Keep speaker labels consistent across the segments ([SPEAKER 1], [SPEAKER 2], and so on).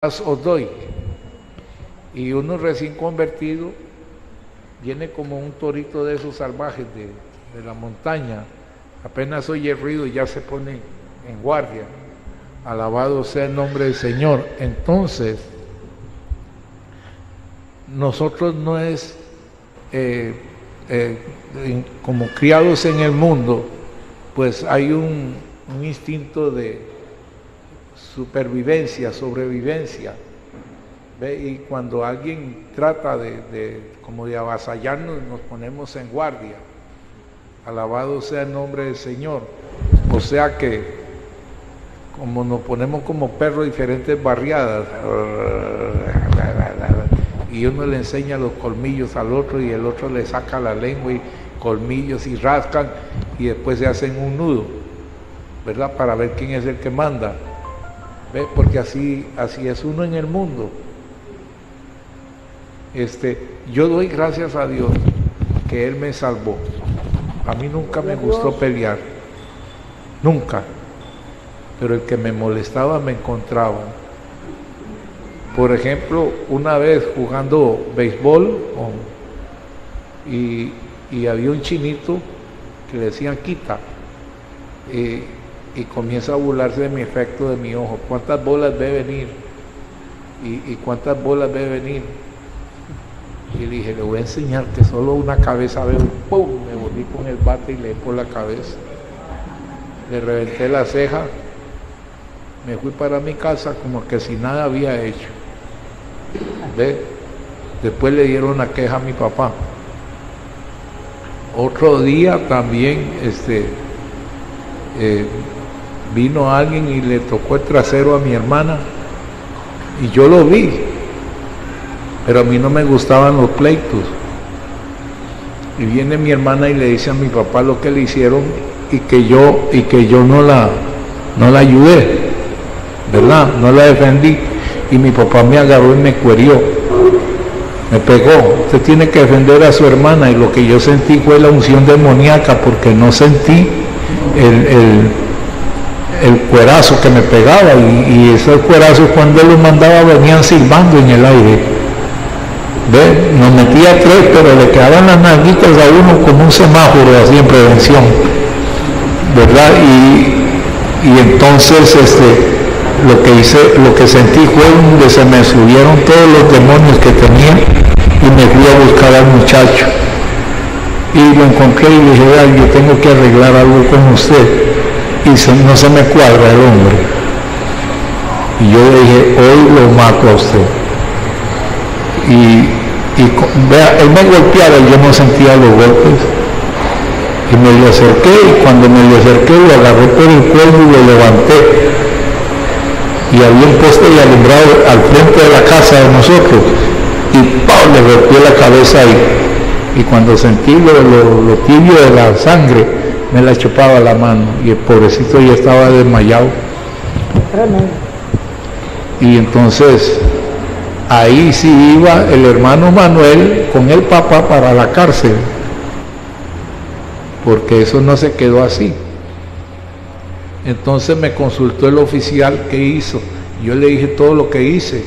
[SPEAKER 1] os doy. Y uno recién convertido viene como un torito de esos salvajes de la montaña, apenas oye el ruido y ya se pone en guardia. Alabado sea el nombre del Señor. Entonces, nosotros no es como criados en el mundo, pues hay un instinto de supervivencia, sobrevivencia, ¿ve? Y cuando alguien trata como de avasallarnos, nos ponemos en guardia. Alabado sea el nombre del Señor. O sea que como nos ponemos como perros diferentes barriadas, y uno le enseña los colmillos al otro y el otro le saca la lengua y colmillos y rascan y después se hacen un nudo, ¿verdad? Para ver quién es el que manda. ¿Ve? Porque así es uno en el mundo. Yo doy gracias a Dios que Él me salvó. A mí nunca me gustó pelear, nunca. Pero el que me molestaba me encontraba. Por ejemplo, una vez jugando béisbol y había un chinito que le decían Quita, y comienza a burlarse de mi efecto de mi ojo. ¿Cuántas bolas ve venir? ¿Y cuántas bolas ve venir? Y le dije, le voy a enseñar que solo una cabeza veo. ¡Pum! Me volví con el bate y le di por la cabeza. Le reventé la ceja. Me fui para mi casa como que si nada había hecho. ¿Ve? Después le dieron una queja a mi papá. Otro día también vino alguien y le tocó el trasero a mi hermana y yo lo vi, pero a mí no me gustaban los pleitos. Y viene mi hermana y le dice a mi papá lo que le hicieron y que yo no la ayudé, ¿verdad? No la defendí. Y mi papá me agarró y me cuerió, me pegó. Usted tiene que defender a su hermana. Y lo que yo sentí fue la unción demoníaca, porque no sentí el cuerazo que me pegaba, y esos cuerazos cuando él los mandaba venían silbando en el aire. ¿Ve? Nos metía tres, pero le quedaban las nalguitas a uno como un semáforo así en prevención, ¿verdad? Y entonces lo que sentí fue donde se me subieron todos los demonios que tenía y me fui a buscar al muchacho y lo encontré y le dije, yo tengo que arreglar algo con usted. Y no se me cuadra el hombre. Y yo le dije, hoy lo mato a usted. Vea, él me golpeaba y yo no sentía los golpes. Y me le acerqué, y cuando me le acerqué lo agarré por el cuello y lo levanté. Y había un poste de alumbrado al frente de la casa de nosotros. Y ¡pum! Le golpeé la cabeza ahí. Y cuando sentí lo tibio de la sangre, me la chupaba la mano y el pobrecito ya estaba desmayado. Y entonces ahí sí iba el hermano Manuel con el papá para la cárcel, porque eso no se quedó así. Entonces me consultó el oficial qué hizo. Yo le dije todo lo que hice.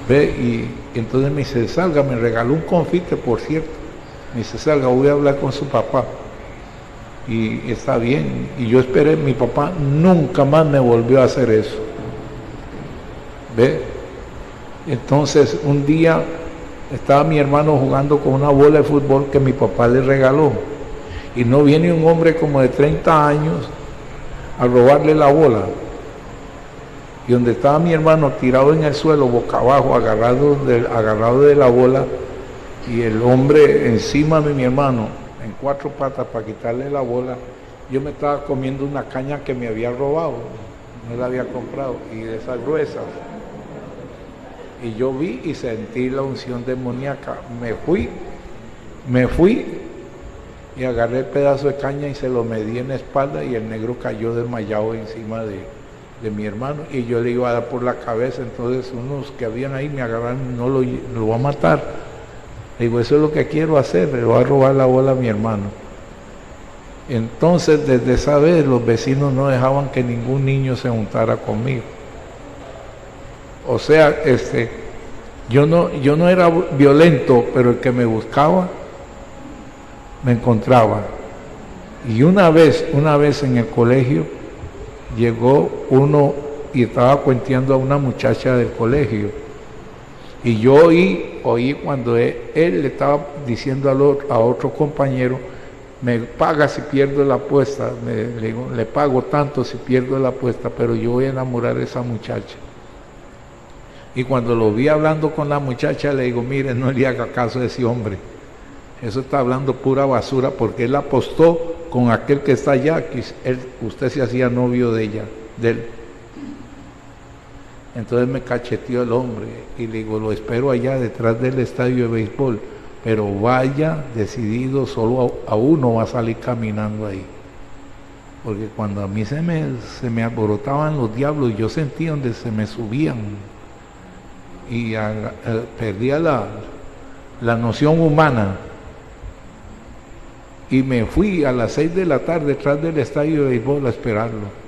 [SPEAKER 1] ¿Ve? Y entonces me dice, salga, me regaló un confite, por cierto. Me dice, salga, voy a hablar con su papá. Y está bien. Y yo esperé, mi papá nunca más me volvió a hacer eso. ¿Ve? Entonces un día estaba mi hermano jugando con una bola de fútbol que mi papá le regaló. Y no viene un hombre como de 30 años a robarle la bola. Y donde estaba mi hermano tirado en el suelo, boca abajo, agarrado de la bola, y el hombre encima de mi hermano, en 4 patas para quitarle la bola, yo me estaba comiendo una caña que me había robado, no la había comprado, y de esas gruesas. Y yo vi y sentí la unción demoníaca. Me fui y agarré el pedazo de caña y se lo medí en la espalda, y el negro cayó desmayado encima de mi hermano, y yo le iba a dar por la cabeza. Entonces unos que habían ahí me agarraron, no lo voy a matar. Le digo, eso es lo que quiero hacer, le voy a robar la bola a mi hermano. Entonces desde esa vez los vecinos no dejaban que ningún niño se juntara conmigo. O sea, yo no era violento, pero el que me buscaba me encontraba. Y una vez en el colegio llegó uno y estaba cuenteando a una muchacha del colegio, y yo oí cuando él le estaba diciendo a otro compañero: me paga si pierdo la apuesta. Le digo: le pago tanto si pierdo la apuesta, pero yo voy a enamorar a esa muchacha. Y cuando lo vi hablando con la muchacha, le digo: mire, no le haga caso a ese hombre, eso está hablando pura basura, porque él apostó con aquel que está allá, que usted se hacía novio de él. Entonces me cacheteó el hombre y le digo: lo espero allá detrás del estadio de béisbol, pero vaya decidido, solo a uno va a salir caminando ahí. Porque cuando a mí se me alborotaban los diablos, yo sentía donde se me subían y perdía la noción humana. Y me fui a las 6 de la tarde detrás del estadio de béisbol a esperarlo.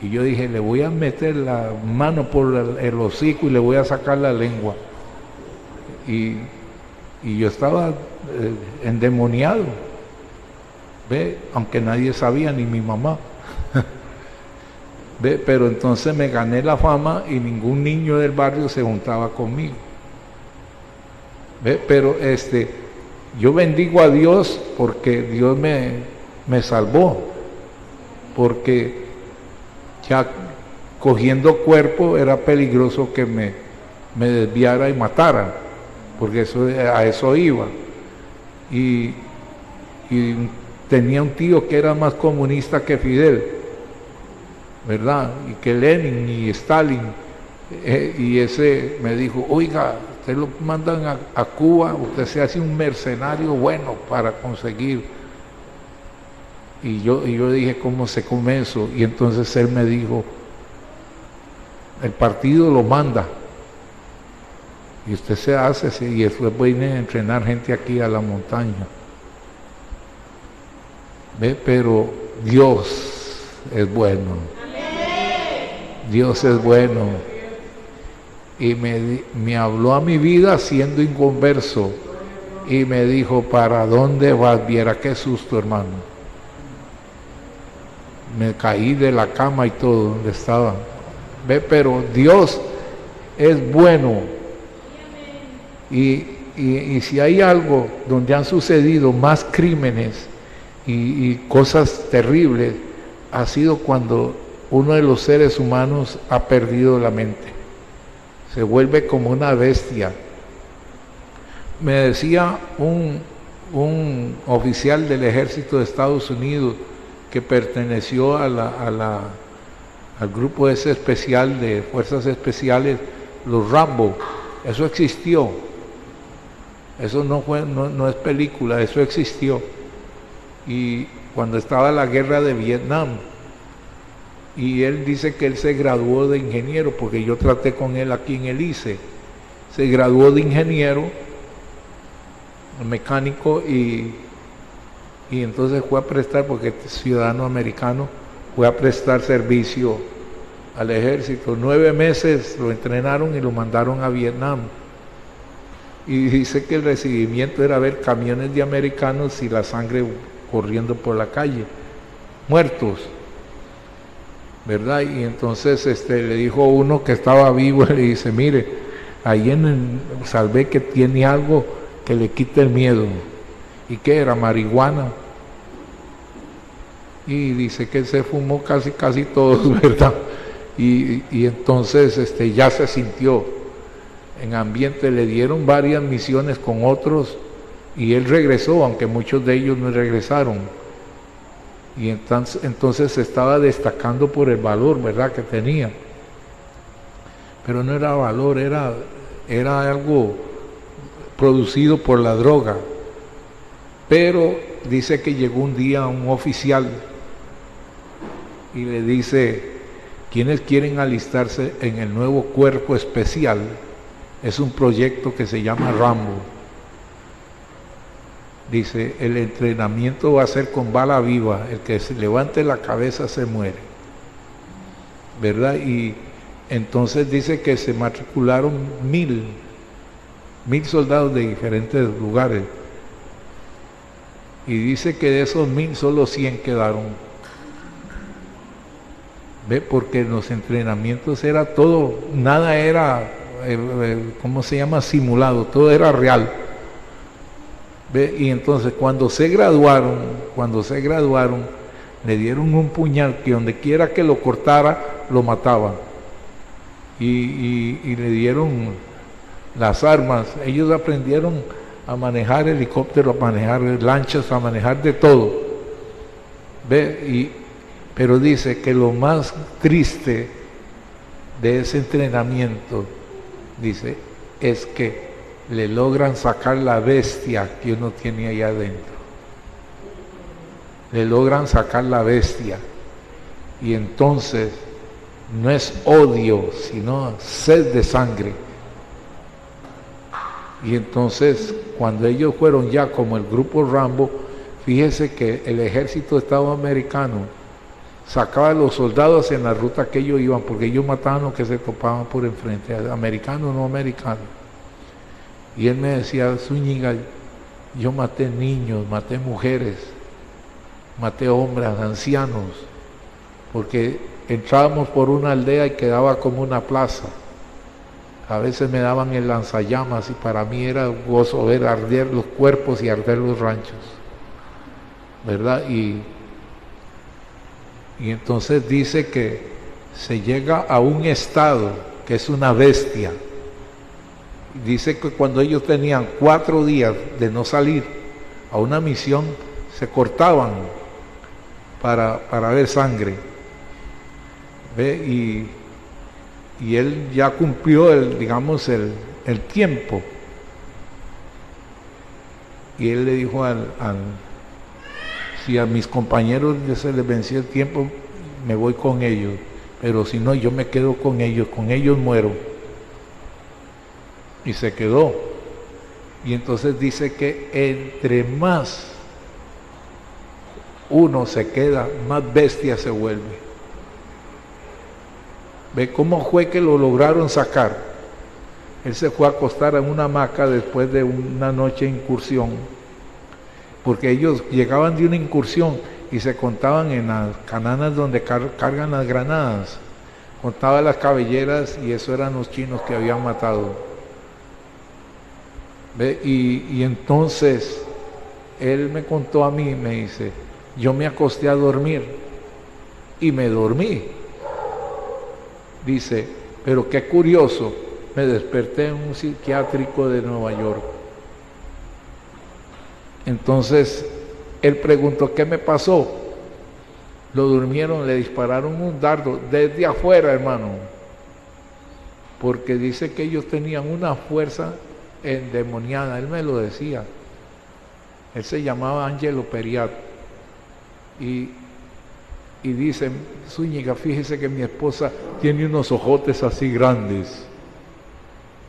[SPEAKER 1] Y yo dije: le voy a meter la mano por el hocico y le voy a sacar la lengua. Y yo estaba endemoniado, ¿ve? Aunque nadie sabía, ni mi mamá. ¿Ve? Pero entonces me gané la fama y ningún niño del barrio se juntaba conmigo. ¿Ve? Pero yo bendigo a Dios porque Dios me salvó, porque ya cogiendo cuerpo era peligroso que me desviara y matara, porque a eso iba. Y tenía un tío que era más comunista que Fidel, ¿verdad? Y que Lenin y Stalin. Y ese me dijo: oiga, usted lo mandan a Cuba, usted se hace un mercenario bueno para conseguir. Y yo dije: ¿cómo se come eso? Y entonces él me dijo: el partido lo manda y usted se hace, y después viene a entrenar gente aquí a la montaña. ¿Ve? Pero Dios es bueno. Dios es bueno. Y me habló a mi vida siendo inconverso y me dijo: ¿para dónde vas? Viera qué susto, hermano. Me caí de la cama y todo donde estaba. ¿Ve? Pero Dios es bueno. Y si hay algo donde han sucedido más crímenes y cosas terribles, ha sido cuando uno de los seres humanos ha perdido la mente. Se vuelve como una bestia. Me decía un oficial del ejército de Estados Unidos que perteneció al grupo ese especial de fuerzas especiales, los Rambo. Eso existió. Eso no es película, eso existió. Y cuando estaba la guerra de Vietnam, y él dice que él se graduó de ingeniero, porque yo traté con él aquí en el ICE. Se graduó de ingeniero mecánico y entonces fue a prestar, porque es ciudadano americano, fue a prestar servicio al ejército. 9 meses lo entrenaron y lo mandaron a Vietnam. Y dice que el recibimiento era ver camiones de americanos y la sangre corriendo por la calle, muertos, ¿verdad? Y entonces le dijo uno que estaba vivo, le dice: mire, ahí en el Salvé que tiene algo que le quite el miedo. ¿Y qué era? Marihuana. Y dice que se fumó casi todos, ¿verdad? Y entonces ya se sintió en ambiente. Le dieron varias misiones con otros y él regresó, aunque muchos de ellos no regresaron. Y entonces se estaba destacando por el valor, ¿verdad?, que tenía. Pero no era valor, era algo producido por la droga. Pero dice que llegó un día un oficial y le dice: ¿quiénes quieren alistarse en el nuevo cuerpo especial? Es un proyecto que se llama Rambo. Dice: el entrenamiento va a ser con bala viva, el que se levante la cabeza se muere, ¿verdad? Y Entonces dice que se matricularon 1000 soldados de diferentes lugares. Y dice que de esos 1000 solo 100 quedaron. ¿Ve? Porque en los entrenamientos era todo, nada era, ¿cómo se llama? Simulado, todo era real. ¿Ve? Y entonces cuando se graduaron, le dieron un puñal que donde quiera que lo cortara, lo mataba. Y le dieron las armas. Ellos aprendieron a manejar helicópteros, a manejar lanchas, a manejar de todo. ¿Ve? Pero dice que lo más triste de ese entrenamiento, dice, es que le logran sacar la bestia que uno tiene allá adentro. Le logran sacar la bestia. Y entonces no es odio, sino sed de sangre. Y entonces, cuando ellos fueron ya como el grupo Rambo, fíjese que el ejército estadounidense sacaba a los soldados en la ruta que ellos iban, porque ellos mataban a los que se topaban por enfrente, americanos, no americanos. Y él me decía, Zúñiga, yo maté niños, maté mujeres, maté hombres, ancianos, porque entrábamos por una aldea y quedaba como una plaza. A veces me daban el lanzallamas y para mí era gozo ver arder los cuerpos y arder los ranchos, ¿verdad? Y entonces dice que se llega a un estado que es una bestia. Dice que cuando ellos tenían 4 días de no salir a una misión, se cortaban para ver sangre. ¿Ve? Y él ya cumplió el tiempo. Y él le dijo si a mis compañeros se les venció el tiempo, me voy con ellos, pero si no, yo me quedo con ellos muero. Y se quedó. Y entonces dice que entre más uno se queda, más bestia se vuelve. ¿Ve cómo fue que lo lograron sacar? Él se fue a acostar en una hamaca después de una noche de incursión, porque ellos llegaban de una incursión y se contaban en las cananas donde cargan las granadas, contaban las cabelleras y eso eran los chinos que habían matado. ¿Ve? Y entonces él me contó a mí, me dice, yo me acosté a dormir y me dormí. Dice, pero qué curioso, me desperté en un psiquiátrico de Nueva York. Entonces, él preguntó, ¿qué me pasó? Lo durmieron, le dispararon un dardo desde afuera, hermano. Porque dice que ellos tenían una fuerza endemoniada, él me lo decía. Él se llamaba Angelo Periat. Y dice, Zúñiga, fíjese que mi esposa tiene unos ojotes así grandes.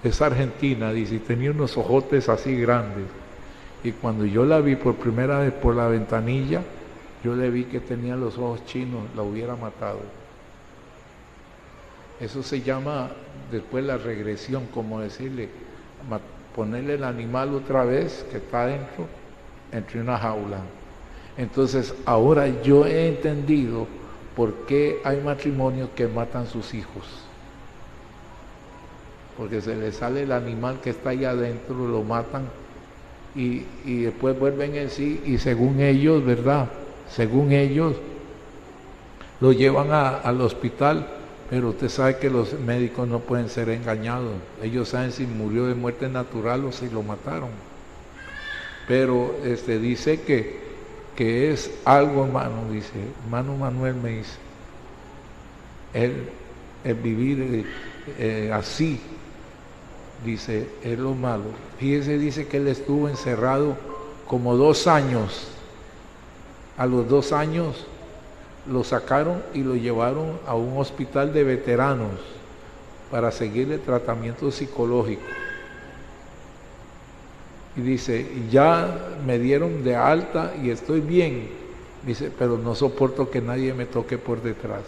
[SPEAKER 1] Es argentina, dice, y tenía unos ojotes así grandes. Y cuando yo la vi por primera vez por la ventanilla, yo le vi que tenía los ojos chinos, la hubiera matado. Eso se llama después la regresión, como decirle, ponerle el animal otra vez que está dentro, entre una jaula. Entonces ahora yo he entendido por qué hay matrimonios que matan sus hijos. Porque se les sale el animal que está ahí adentro, lo matan y después vuelven en sí y según ellos, ¿verdad? Según ellos lo llevan al hospital, pero usted sabe que los médicos no pueden ser engañados. Ellos saben si murió de muerte natural o si lo mataron. Pero dice que es algo, hermano, dice, hermano Manuel me dice, el vivir así, dice, es lo malo. Fíjese, dice que él estuvo encerrado como 2 años. A los 2 años lo sacaron y lo llevaron a un hospital de veteranos para seguirle tratamiento psicológico. Y dice, ya me dieron de alta y estoy bien. Dice, pero no soporto que nadie me toque por detrás.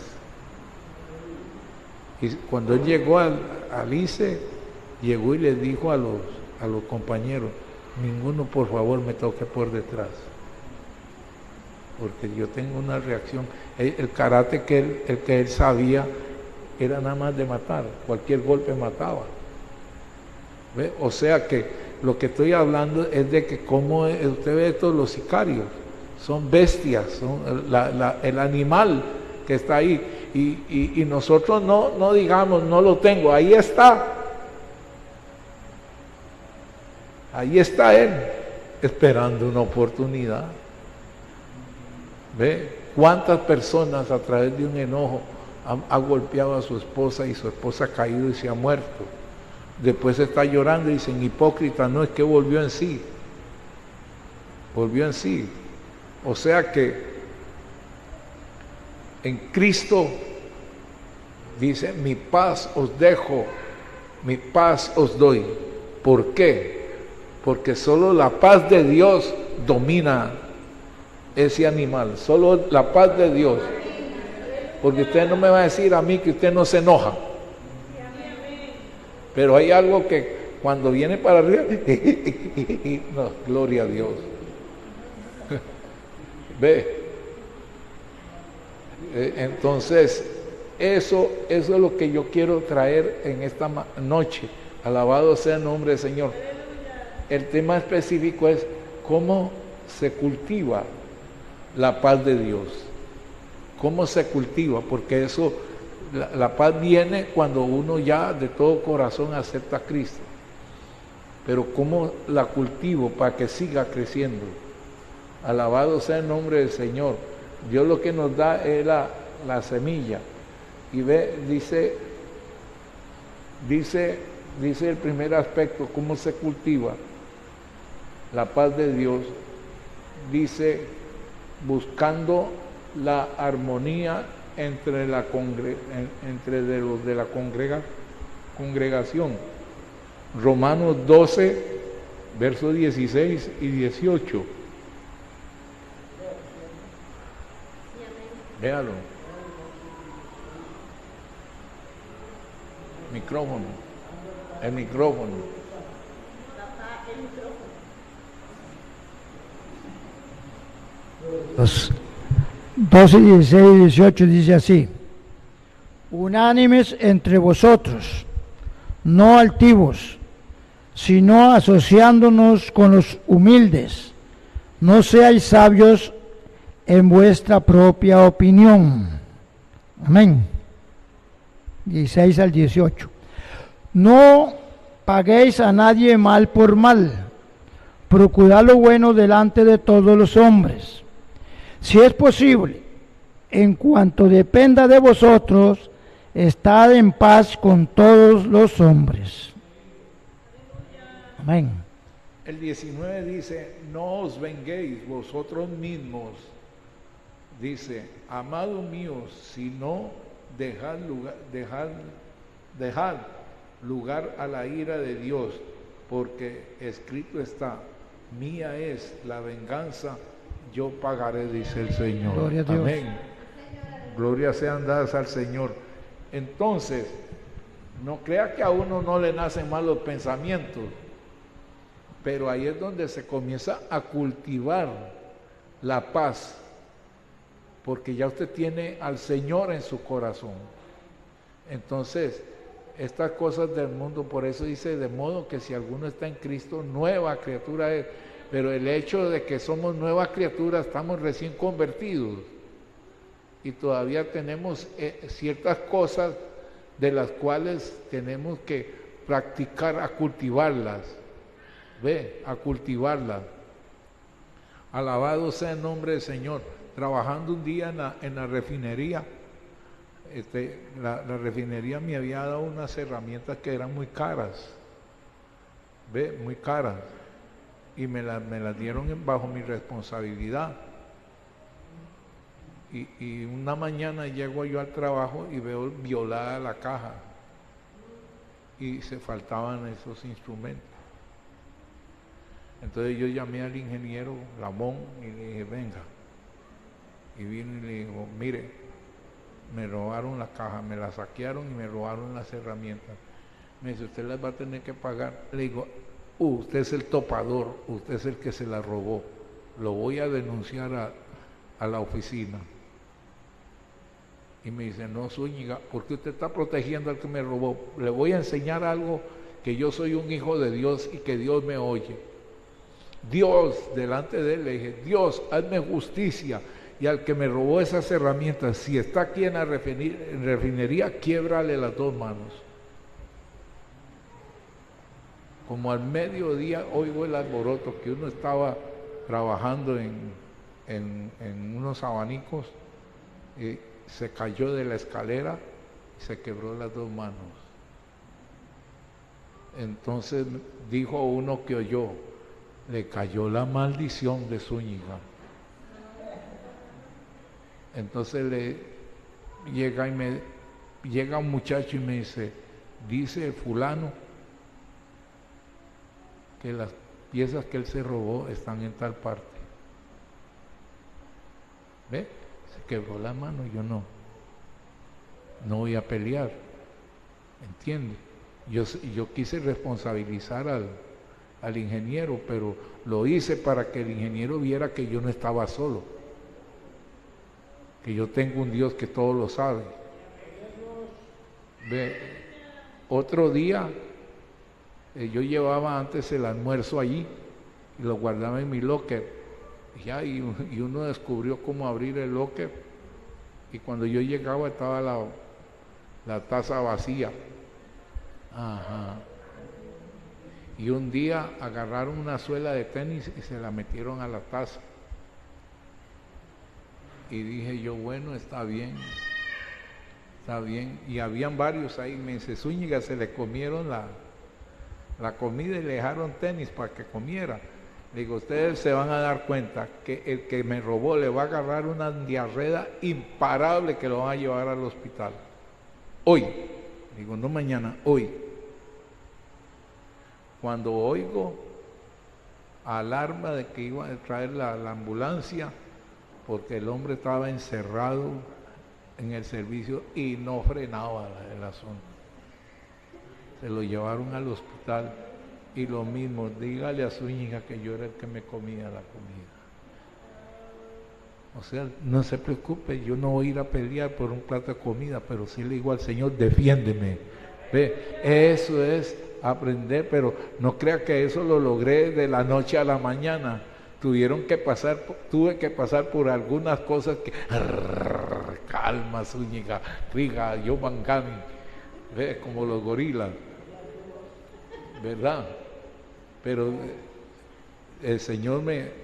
[SPEAKER 1] Y cuando él llegó al ICE, llegó y le dijo a los compañeros, ninguno por favor me toque por detrás, porque yo tengo una reacción. El karate que él sabía era nada más de matar, cualquier golpe mataba. ¿Ve? O sea que lo que estoy hablando es de que como usted ve todos los sicarios, son bestias, son el animal que está ahí, y nosotros no digamos, no lo tengo, ahí está él, esperando una oportunidad. ¿Ve? ¿Cuántas personas a través de un enojo ha golpeado a su esposa y su esposa ha caído y se ha muerto? Después está llorando y dicen, hipócrita, no, es que volvió en sí. Volvió en sí. O sea que en Cristo dice, mi paz os dejo, mi paz os doy. ¿Por qué? Porque solo la paz de Dios domina ese animal, solo la paz de Dios. Porque usted no me va a decir a mí que usted no se enoja. Pero hay algo que cuando viene para arriba, no, gloria a Dios. Ve. Entonces, eso es lo que yo quiero traer en esta noche. Alabado sea el nombre del Señor. El tema específico es cómo se cultiva la paz de Dios. ¿Cómo se cultiva? Porque eso, la paz viene cuando uno ya de todo corazón acepta a Cristo. Pero ¿cómo la cultivo para que siga creciendo? Alabado sea el nombre del Señor. Dios lo que nos da es la semilla. Y ve, dice el primer aspecto, cómo se cultiva la paz de Dios. Dice, buscando la armonía entre los de la congregación. Romanos 12, versos 16 y 18. Véalo. Micrófono. El micrófono.
[SPEAKER 2] Los 12, 16 y 18 dice así: unánimes entre vosotros, no altivos, sino asociándonos con los humildes. No seáis sabios en vuestra propia opinión. Amén. 16 al 18. No paguéis a nadie mal por mal. Procurad lo bueno delante de todos los hombres. Si es posible, en cuanto dependa de vosotros, estad en paz con todos los hombres. Amén.
[SPEAKER 1] El 19 dice, no os venguéis vosotros mismos. Dice, amados míos, sino dejad lugar a la ira de Dios, porque escrito está, mía es la venganza, yo pagaré, dice el Señor.
[SPEAKER 2] Gloria a Dios.
[SPEAKER 1] Amén. Gloria sean dadas al Señor. Entonces, no crea que a uno no le nacen malos pensamientos, pero ahí es donde se comienza a cultivar la paz, porque ya usted tiene al Señor en su corazón. Entonces, estas cosas del mundo, por eso dice, de modo que si alguno está en Cristo, nueva criatura es. Pero el hecho de que somos nuevas criaturas, estamos recién convertidos y todavía tenemos ciertas cosas de las cuales tenemos que practicar a cultivarlas. Ve, a cultivarlas. Alabado sea el nombre del Señor. Trabajando un día en la refinería, la refinería me había dado unas herramientas que eran muy caras, ve, muy caras, y me las dieron bajo mi responsabilidad. Y una mañana llego yo al trabajo y veo violada la caja y se faltaban esos instrumentos. Entonces yo llamé al ingeniero Ramón y le dije, venga. Y vino y le dijo, mire, me robaron la caja, me la saquearon y me robaron las herramientas. Me dice, usted las va a tener que pagar. Le digo, usted es el topador, usted es el que se la robó. Lo voy a denunciar a la oficina. Y me dice, no, Zúñiga, porque usted está protegiendo al que me robó. Le voy a enseñar algo, que yo soy un hijo de Dios y que Dios me oye. Dios, delante de él le dije, Dios, hazme justicia. Y al que me robó esas herramientas, si está aquí en la refinería, quiébrale las dos manos. Como al mediodía oigo el alboroto, que uno estaba trabajando en unos abanicos, y se cayó de la escalera y se quebró las dos manos. Entonces dijo uno que oyó, le cayó la maldición de Zúñiga. Entonces llega un muchacho y me dice fulano que las piezas que él se robó están en tal parte. ¿Ve? Se quebró la mano, yo no voy a pelear, ¿entiende? Yo quise responsabilizar al ingeniero, pero lo hice para que el ingeniero viera que yo no estaba solo, que yo tengo un Dios que todo lo sabe. Ve, otro día yo llevaba antes el almuerzo allí y lo guardaba en mi locker. Y uno descubrió cómo abrir el locker, y cuando yo llegaba estaba la taza vacía. Ajá. Y un día agarraron una suela de tenis y se la metieron a la taza. Y dije yo, bueno, está bien. Y habían varios ahí. Me dice, Zúñiga, se le comieron la comida y le dejaron tenis para que comiera. Le digo, ustedes se van a dar cuenta que el que me robó le va a agarrar una diarrea imparable que lo van a llevar al hospital. Hoy. Digo, no mañana, hoy. Cuando oigo alarma de que iban a traer la ambulancia, porque el hombre estaba encerrado en el servicio y no frenaba el asunto. Se lo llevaron al hospital. Y lo mismo, dígale a Zúñiga que yo era el que me comía la comida. O sea, no se preocupe, yo no voy a ir a pelear por un plato de comida, pero sí le digo al Señor, defiéndeme. Ve, eso es aprender, pero no crea que eso lo logré de la noche a la mañana. Tuve que pasar por algunas cosas que... calma, Zúñiga, riga, yo mangami, ve, como los gorilas, ¿verdad? Pero el Señor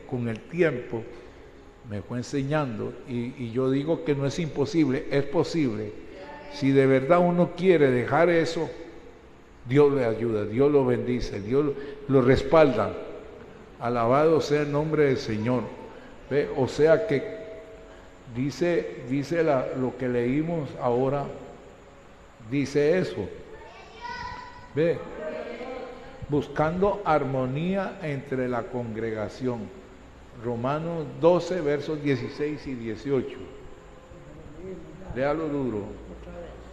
[SPEAKER 1] con el tiempo me fue enseñando, y yo digo que no es imposible, es posible. Si de verdad uno quiere dejar eso, Dios le ayuda, Dios lo bendice, Dios lo respalda. Alabado sea el nombre del Señor. ¿Ve? O sea que dice lo que leímos ahora, dice eso. ¿Ve? Buscando armonía entre la congregación. Romanos 12, versos 16 y 18. Léalo duro.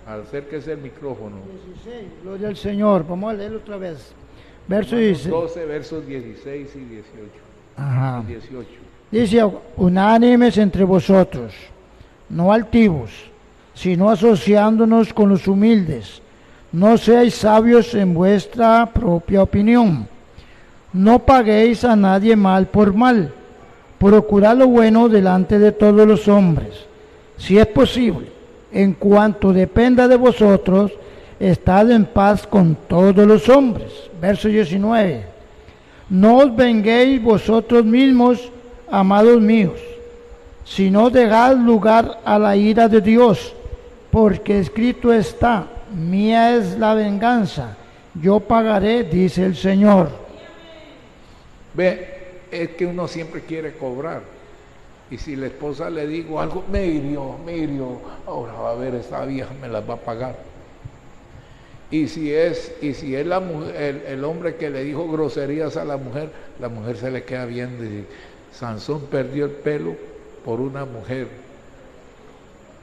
[SPEAKER 1] Acérquese el micrófono.
[SPEAKER 2] 16, gloria al Señor. Vamos a leerlo otra vez. Verso
[SPEAKER 1] 12, versos 16 y 18.
[SPEAKER 2] Ajá.
[SPEAKER 1] 18.
[SPEAKER 2] Dice, unánimes entre vosotros, no altivos, sino asociándonos con los humildes. No seáis sabios en vuestra propia opinión. No paguéis a nadie mal por mal. Procurad lo bueno delante de todos los hombres. Si es posible, en cuanto dependa de vosotros, estad en paz con todos los hombres. Verso 19. No os venguéis vosotros mismos, amados míos, sino dejad lugar a la ira de Dios, porque escrito está, mía es la venganza, yo pagaré, dice el Señor.
[SPEAKER 1] Ve, es que uno siempre quiere cobrar. Y si la esposa le digo algo, me hirió, ahora va a ver, esta vieja me las va a pagar. Y si es la mujer, el hombre que le dijo groserías a la mujer se le queda viendo y dice, Sansón perdió el pelo por una mujer.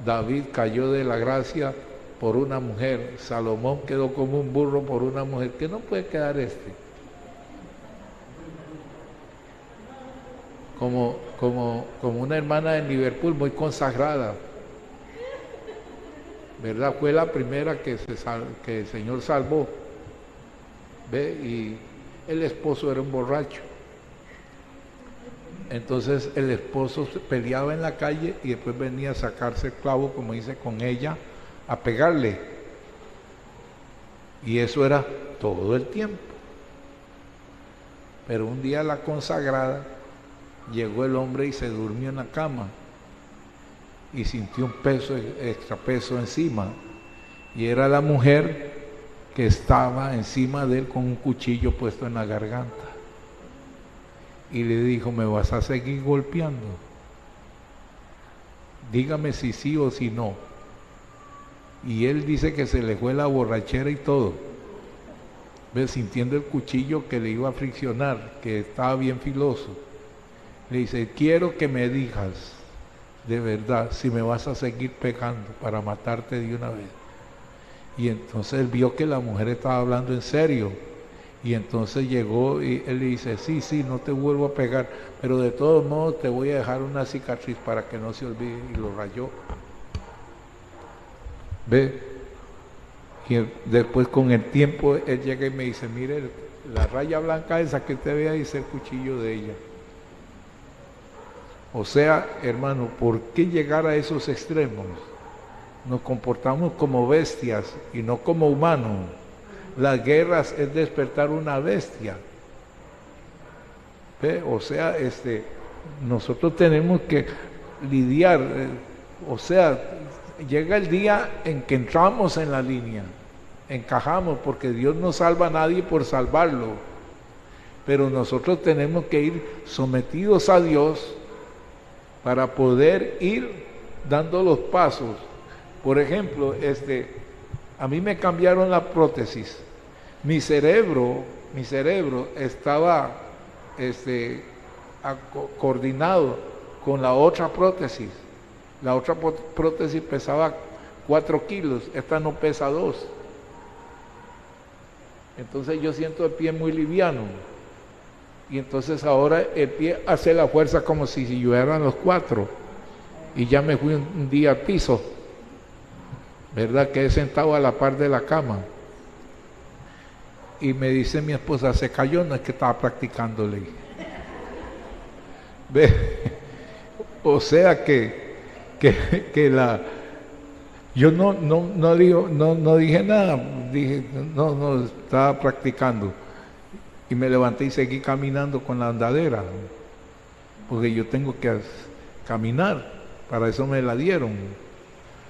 [SPEAKER 1] David cayó de la gracia por una mujer, Salomón quedó como un burro por una mujer. ¿Qué no puede quedar este? Como una hermana de Liverpool muy consagrada, ¿verdad? Fue la primera que el Señor salvó, ¿ve? Y el esposo era un borracho. Entonces el esposo peleaba en la calle y después venía a sacarse el clavo, como dice, con ella, a pegarle. Y eso era todo el tiempo. Pero un día la consagrada llegó el hombre y se durmió en la cama y sintió un peso, extrapeso encima, y era la mujer que estaba encima de él con un cuchillo puesto en la garganta, y le dijo: ¿me vas a seguir golpeando? Dígame si sí o si no. Y él dice que se le fue la borrachera y todo, sintiendo el cuchillo que le iba a friccionar, que estaba bien filoso. Le dice: quiero que me digas de verdad si me vas a seguir pegando para matarte de una vez. Y entonces él vio que la mujer estaba hablando en serio, y entonces llegó y él le dice: sí, no te vuelvo a pegar, pero de todos modos te voy a dejar una cicatriz para que no se olvide. Y lo rayó. ¿Ve? Y después, con el tiempo, él llega y me dice: mire, la raya blanca esa que usted ve ahí es el cuchillo de ella. O sea, hermano, ¿por qué llegar a esos extremos? Nos comportamos como bestias y no como humanos. Las guerras es despertar una bestia. ¿Ve? O sea, nosotros tenemos que lidiar. O sea, llega el día en que entramos en la línea, encajamos, porque Dios no salva a nadie por salvarlo. Pero nosotros tenemos que ir sometidos a Dios para poder ir dando los pasos. Por ejemplo, a mí me cambiaron la prótesis. Mi cerebro estaba coordinado con la otra prótesis. La otra prótesis pesaba 4 kilos, esta no pesa 2. Entonces yo siento el pie muy liviano. Y entonces ahora el pie hace la fuerza como si llevaran los 4. Y ya me fui un día al piso, ¿verdad? Quedé sentado a la par de la cama. Y me dice mi esposa: se cayó, no es que estaba practicándole. ¿Ve? O sea que yo no dije nada, dije no, estaba practicando. Y me levanté y seguí caminando con la andadera, porque yo tengo que caminar, para eso me la dieron.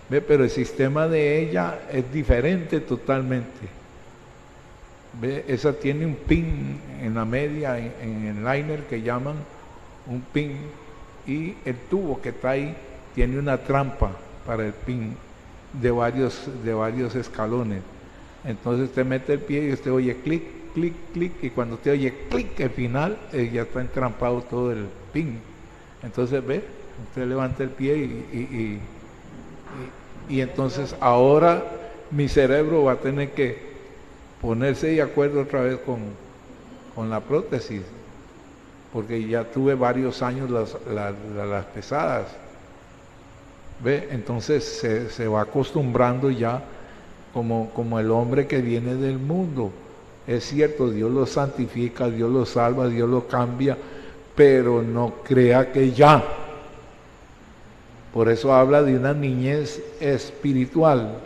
[SPEAKER 1] ¿Ve? Pero el sistema de ella es diferente totalmente. ¿Ve? Esa tiene un pin en la media, en el liner, que llaman un pin, y el tubo que está ahí tiene una trampa para el pin de varios escalones. Entonces usted mete el pie y usted oye clic, clic, clic, y cuando usted oye clic al final, ya está entrampado todo el pin. Entonces ve, usted levanta el pie y entonces ahora mi cerebro va a tener que ponerse de acuerdo otra vez con la prótesis, porque ya tuve varios años las pesadas. ¿Ve? Entonces se va acostumbrando ya como el hombre que viene del mundo. Es cierto, Dios lo santifica, Dios lo salva, Dios lo cambia, pero no crea que ya. Por eso habla de una niñez espiritual.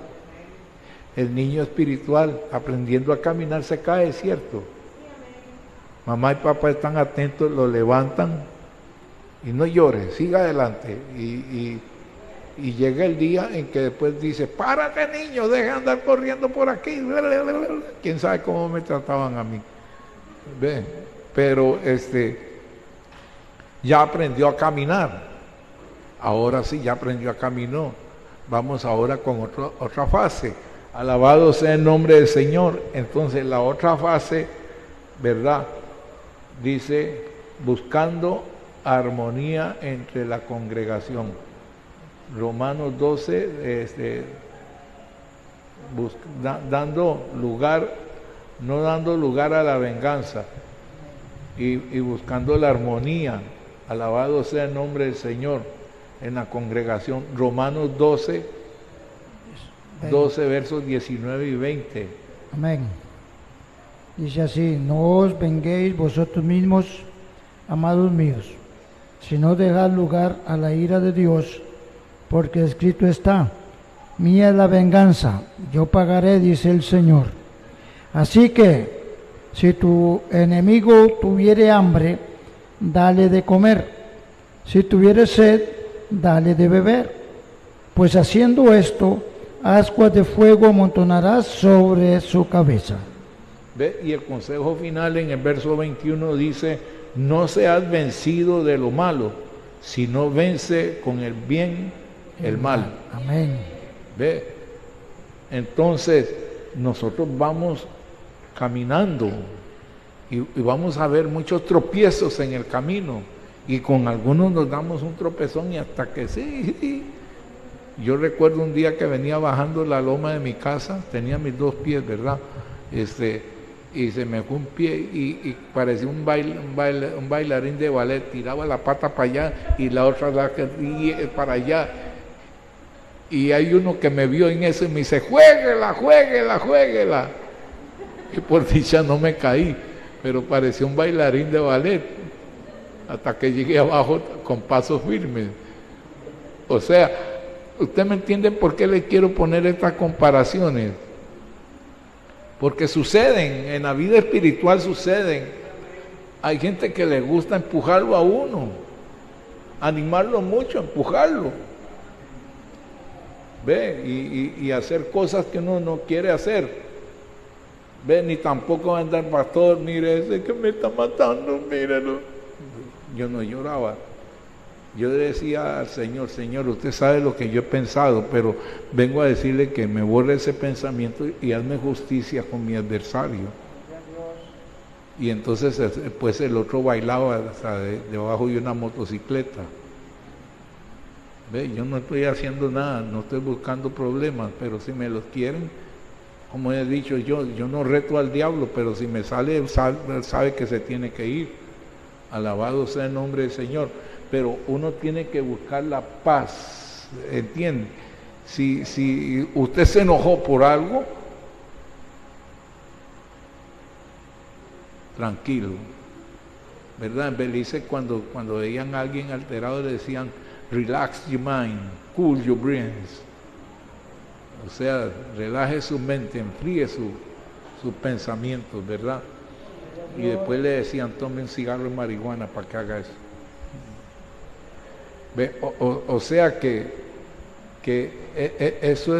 [SPEAKER 1] El niño espiritual, aprendiendo a caminar, se cae, es cierto. Mamá y papá están atentos, lo levantan y no llore, siga adelante. Y llega el día en que después dice: párate, niño, deja de andar corriendo por aquí. Quién sabe cómo me trataban a mí. ¿Ve? Pero ya aprendió a caminar. Ahora sí, ya aprendió a caminar. Vamos ahora con otra fase. Alabado sea el nombre del Señor. Entonces la otra fase, ¿verdad? Dice: buscando armonía entre la congregación. Romanos 12, dando lugar, no dando lugar a la venganza y buscando la armonía. Alabado sea el nombre del Señor en la congregación. Romanos 12 versos 19 y 20.
[SPEAKER 2] Amén. Dice así: no os venguéis vosotros mismos, amados míos, sino dejad lugar a la ira de Dios, porque escrito está: mía es la venganza, yo pagaré, dice el Señor. Así que, si tu enemigo tuviere hambre, dale de comer; si tuviere sed, dale de beber. Pues haciendo esto, ascuas de fuego amontonarás sobre su cabeza.
[SPEAKER 1] ¿Ve? Y el consejo final en el verso 21 dice: no seas vencido de lo malo, sino vence con el bien el mal.
[SPEAKER 2] Amén.
[SPEAKER 1] ¿Ve? Entonces, nosotros vamos caminando y vamos a ver muchos tropiezos en el camino, y con algunos nos damos un tropezón y hasta que sí. Yo recuerdo un día que venía bajando la loma de mi casa, tenía mis dos pies, ¿verdad? Y se me fue un pie y parecía un bailarín de ballet, tiraba la pata para allá y la otra para allá. Y hay uno que me vio en eso y me dice: juéguela. Y por dicha no me caí, pero parecía un bailarín de ballet, hasta que llegué abajo con pasos firmes. O sea, ¿usted me entiende por qué le quiero poner estas comparaciones? Porque suceden, en la vida espiritual suceden. Hay gente que le gusta empujarlo a uno, animarlo mucho, empujarlo. ¿Ve? Y hacer cosas que uno no quiere hacer. ¿Ve? Ni tampoco andar: pastor, mire, ese que me está matando, mírelo. Yo no lloraba. Yo decía al Señor: Señor, usted sabe lo que yo he pensado, pero vengo a decirle que me borre ese pensamiento y hazme justicia con mi adversario. Y entonces pues el otro bailaba hasta debajo de una motocicleta. ¿Ve? Yo no estoy haciendo nada, no estoy buscando problemas, pero si me los quieren, como he dicho yo no reto al diablo, pero si me sale, él sabe que se tiene que ir. Alabado sea el nombre del Señor. Pero uno tiene que buscar la paz, ¿entiende? Si usted se enojó por algo, tranquilo, ¿verdad? En Belice cuando veían a alguien alterado le decían: relax your mind, cool your brains. O sea, relaje su mente, enfríe sus pensamientos, ¿verdad? Y después le decían: tome un cigarro de marihuana para que haga eso. O sea que eso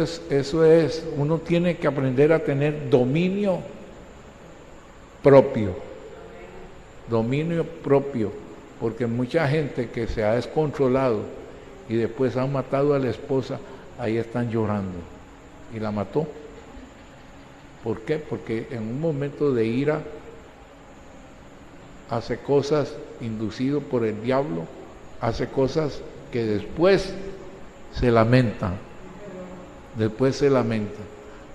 [SPEAKER 1] es, uno tiene que aprender a tener dominio propio, porque mucha gente que se ha descontrolado y después ha matado a la esposa, ahí están llorando, y la mató. ¿Por qué? Porque en un momento de ira hace cosas inducido por el diablo, hace cosas que después se lamentan.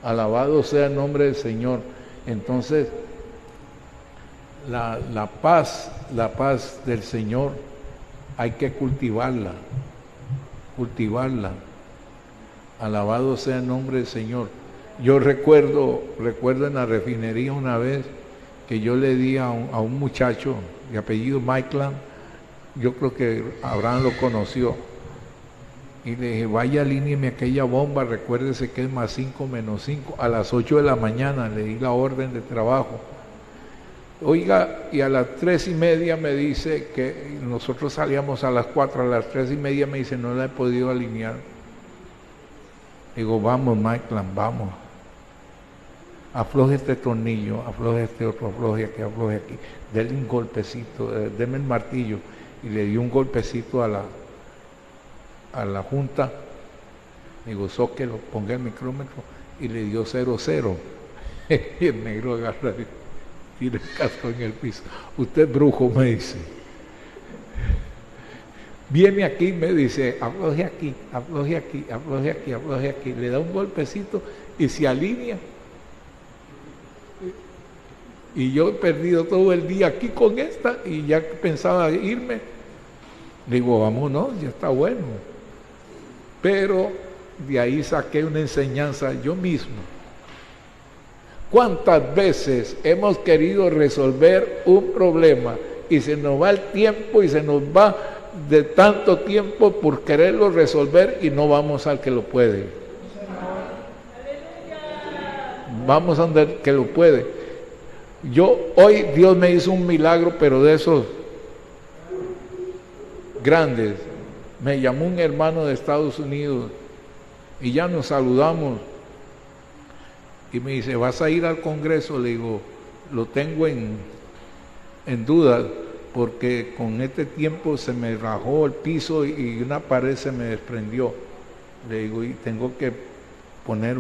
[SPEAKER 1] Alabado sea el nombre del Señor. Entonces, la paz del Señor hay que cultivarla. Alabado sea el nombre del Señor. Yo recuerdo en la refinería una vez que yo le di a un muchacho de apellido Michael, yo creo que Abraham lo conoció, y le dije: vaya, alíñeme aquella bomba, recuérdese que es más 5 menos 5, a las 8 de la mañana, le di la orden de trabajo. Oiga, y a las 3:30 me dice que nosotros salíamos a las 4, a las 3:30 me dice: no la he podido alinear. Digo: vamos, Michael, vamos. Afloje este tornillo, afloje este otro, afloje aquí, denle un golpecito, denme el martillo. Y le dio un golpecito a la junta. Digo: zóquelo, ponga el micrómetro, y le dio 0-0. Y el negro agarra y tira el casco en el piso. Usted es brujo, me dice. Viene aquí y me dice, afloje aquí, afloje aquí, afloje aquí, afloje aquí. Le da un golpecito y se alinea. Y yo he perdido todo el día aquí con esta y ya pensaba irme. Digo, vámonos, ya está bueno. Pero de ahí saqué una enseñanza yo mismo. ¿Cuántas veces hemos querido resolver un problema y se nos va el tiempo y se nos va de tanto tiempo por quererlo resolver y no vamos al que lo puede? Vamos a donde el que lo puede. Hoy Dios me hizo un milagro, pero de esos grandes. Me llamó un hermano de Estados Unidos y ya nos saludamos y me dice, ¿vas a ir al Congreso? Le digo, lo tengo en duda porque con este tiempo se me rajó el piso y una pared se me desprendió. Le digo, y tengo que poner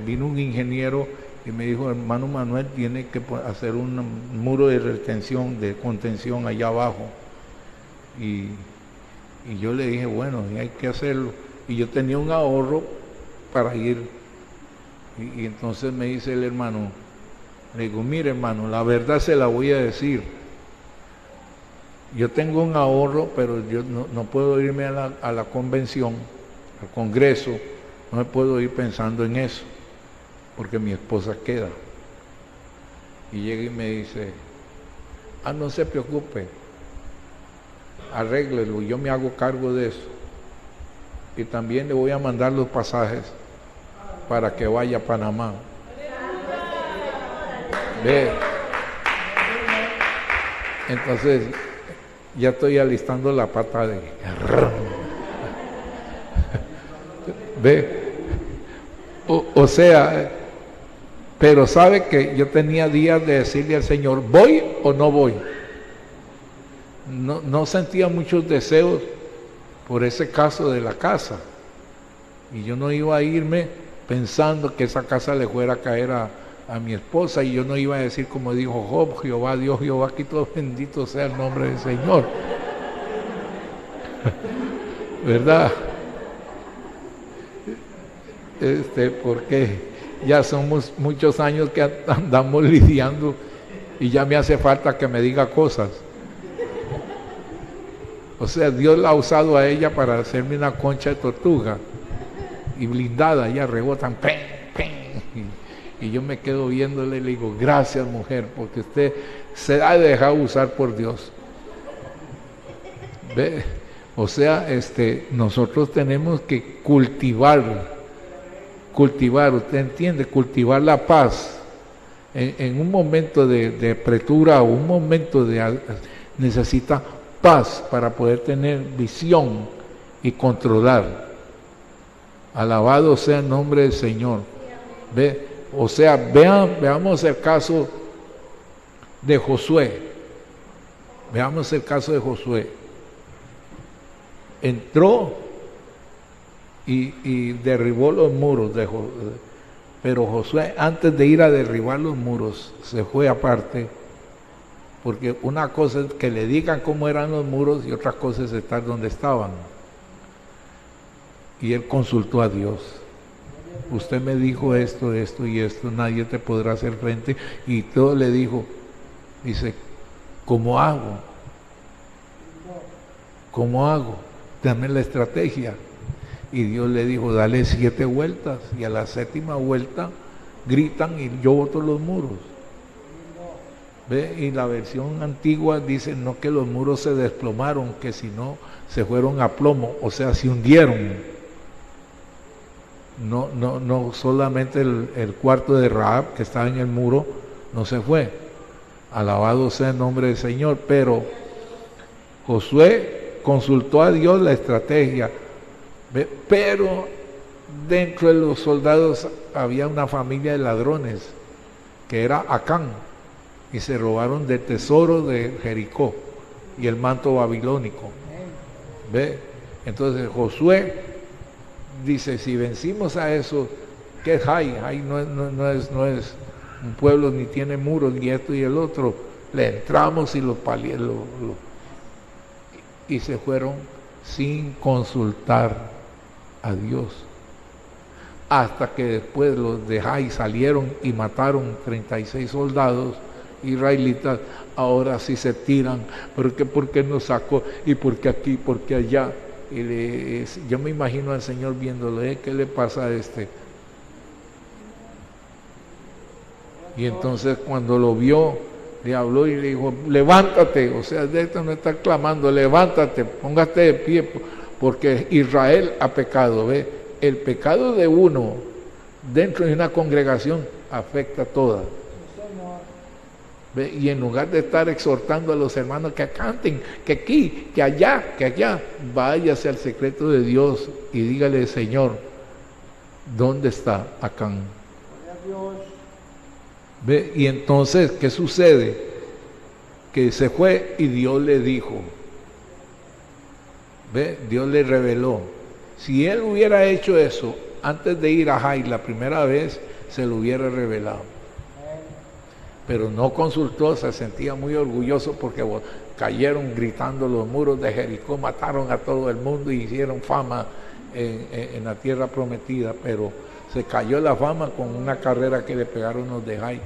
[SPEAKER 1] vino un ingeniero y me dijo, hermano Manuel, tiene que hacer un muro de retención, de contención allá abajo. Y yo le dije, bueno, hay que hacerlo. Y yo tenía un ahorro para ir. Y entonces me dice el hermano, le digo, mire hermano, la verdad se la voy a decir. Yo tengo un ahorro, pero yo no puedo irme a la convención, al Congreso, no me puedo ir pensando en eso, porque mi esposa queda. Y llega y me dice, no se preocupe, arréglelo, yo me hago cargo de eso. Y también le voy a mandar los pasajes para que vaya a Panamá. Ve. Entonces, ya estoy alistando la pata de... Ve. O sea, pero sabe que yo tenía días de decirle al Señor, ¿voy o no voy? No sentía muchos deseos por ese caso de la casa. Y yo no iba a irme pensando que esa casa le fuera a caer a mi esposa, y yo no iba a decir como dijo Job, Jehová, Dios, Jehová, aquí todo bendito sea el nombre del Señor. ¿Verdad? Porque ya somos muchos años que andamos lidiando y ya me hace falta que me diga cosas. O sea, Dios la ha usado a ella para hacerme una concha de tortuga y blindada, ya rebotan, ¡pen, pen! Y yo me quedo viéndole y le digo, gracias mujer, porque usted se ha dejado usar por Dios. ¿Ve? O sea, nosotros tenemos que cultivar, ¿usted entiende? Cultivar la paz. En un momento de apretura o un momento necesita paz para poder tener visión y controlar. Alabado sea el nombre del Señor. ¿Ve? O sea, veamos el caso de Josué. Veamos el caso de Josué. Entró y derribó los muros pero Josué, antes de ir a derribar los muros, se fue aparte, porque una cosa es que le digan cómo eran los muros y otra cosa es estar donde estaban. Y él consultó a Dios. Usted me dijo esto y esto, nadie te podrá hacer frente. Y todo le dijo, dice, ¿cómo hago? ¿Cómo hago? Dame la estrategia. Y Dios le dijo, dale 7 vueltas, y a la 7ª vuelta gritan y yo boto los muros. ¿Ve? Y la versión antigua dice, no que los muros se desplomaron, que si no se fueron a plomo, o sea, se hundieron. No solamente el cuarto de Rahab que estaba en el muro no se fue. Alabado sea el nombre del Señor. Pero Josué consultó a Dios la estrategia. Pero dentro de los soldados había una familia de ladrones que era Acán, y se robaron del tesoro de Jericó y el manto babilónico. ¿Ve? Entonces Josué dice, si vencimos a eso, ¿qué es Jai? Jai no es un pueblo, ni tiene muros, ni esto y el otro. Le entramos y y se fueron sin consultar a Dios. Hasta que después los de Jai salieron y mataron 36 soldados israelitas, ahora sí se tiran, porque ¿por qué nos sacó? Y porque aquí, porque allá. Y yo me imagino al Señor viéndolo, ¿qué le pasa a este? Y entonces cuando lo vio, le habló y le dijo, levántate, o sea, de esto no está clamando, levántate, póngate de pie, porque Israel ha pecado, ¿ve? El pecado de uno dentro de una congregación afecta a toda. ¿Ve? Y en lugar de estar exhortando a los hermanos que canten, que aquí, que allá, váyase al secreto de Dios y dígale, Señor, ¿dónde está Acán? ¿Ve? Y entonces, ¿qué sucede? Que se fue y Dios le dijo, ¿ve? Dios le reveló. Si él hubiera hecho eso antes de ir a Jai la primera vez, se lo hubiera revelado. Pero no consultó, se sentía muy orgulloso porque cayeron gritando los muros de Jericó, mataron a todo el mundo y hicieron fama en la tierra prometida, pero se cayó la fama con una carrera que le pegaron los de Jai.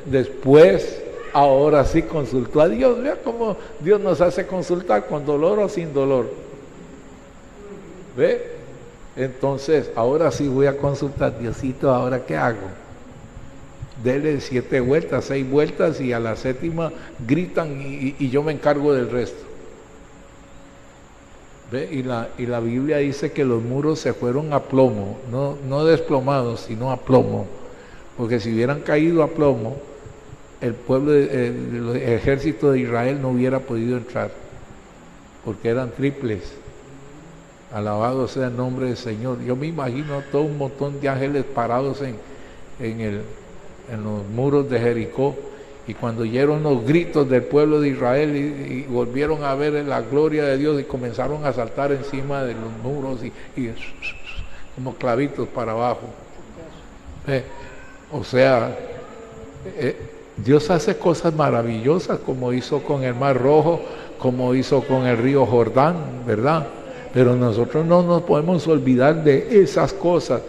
[SPEAKER 1] Después, ahora sí consultó a Dios. Vea cómo Dios nos hace consultar, con dolor o sin dolor. ¿Ve? Entonces, ahora sí voy a consultar, Diosito, ¿ahora qué hago? Dele 7 vueltas, 6 vueltas y a la 7ª gritan y yo me encargo del resto. ¿Ve? Y la Biblia dice que los muros se fueron a plomo, no desplomados, sino a plomo. Porque si hubieran caído a plomo, el pueblo, el ejército de Israel no hubiera podido entrar, porque eran triples. Alabado sea el nombre del Señor. Yo me imagino todo un montón de ángeles parados en los muros de Jericó, y cuando oyeron los gritos del pueblo de Israel y volvieron a ver la gloria de Dios y comenzaron a saltar encima de los muros y como clavitos para abajo. O sea, Dios hace cosas maravillosas, como hizo con el Mar Rojo, como hizo con el río Jordán, ¿verdad? Pero nosotros no nos podemos olvidar de esas cosas,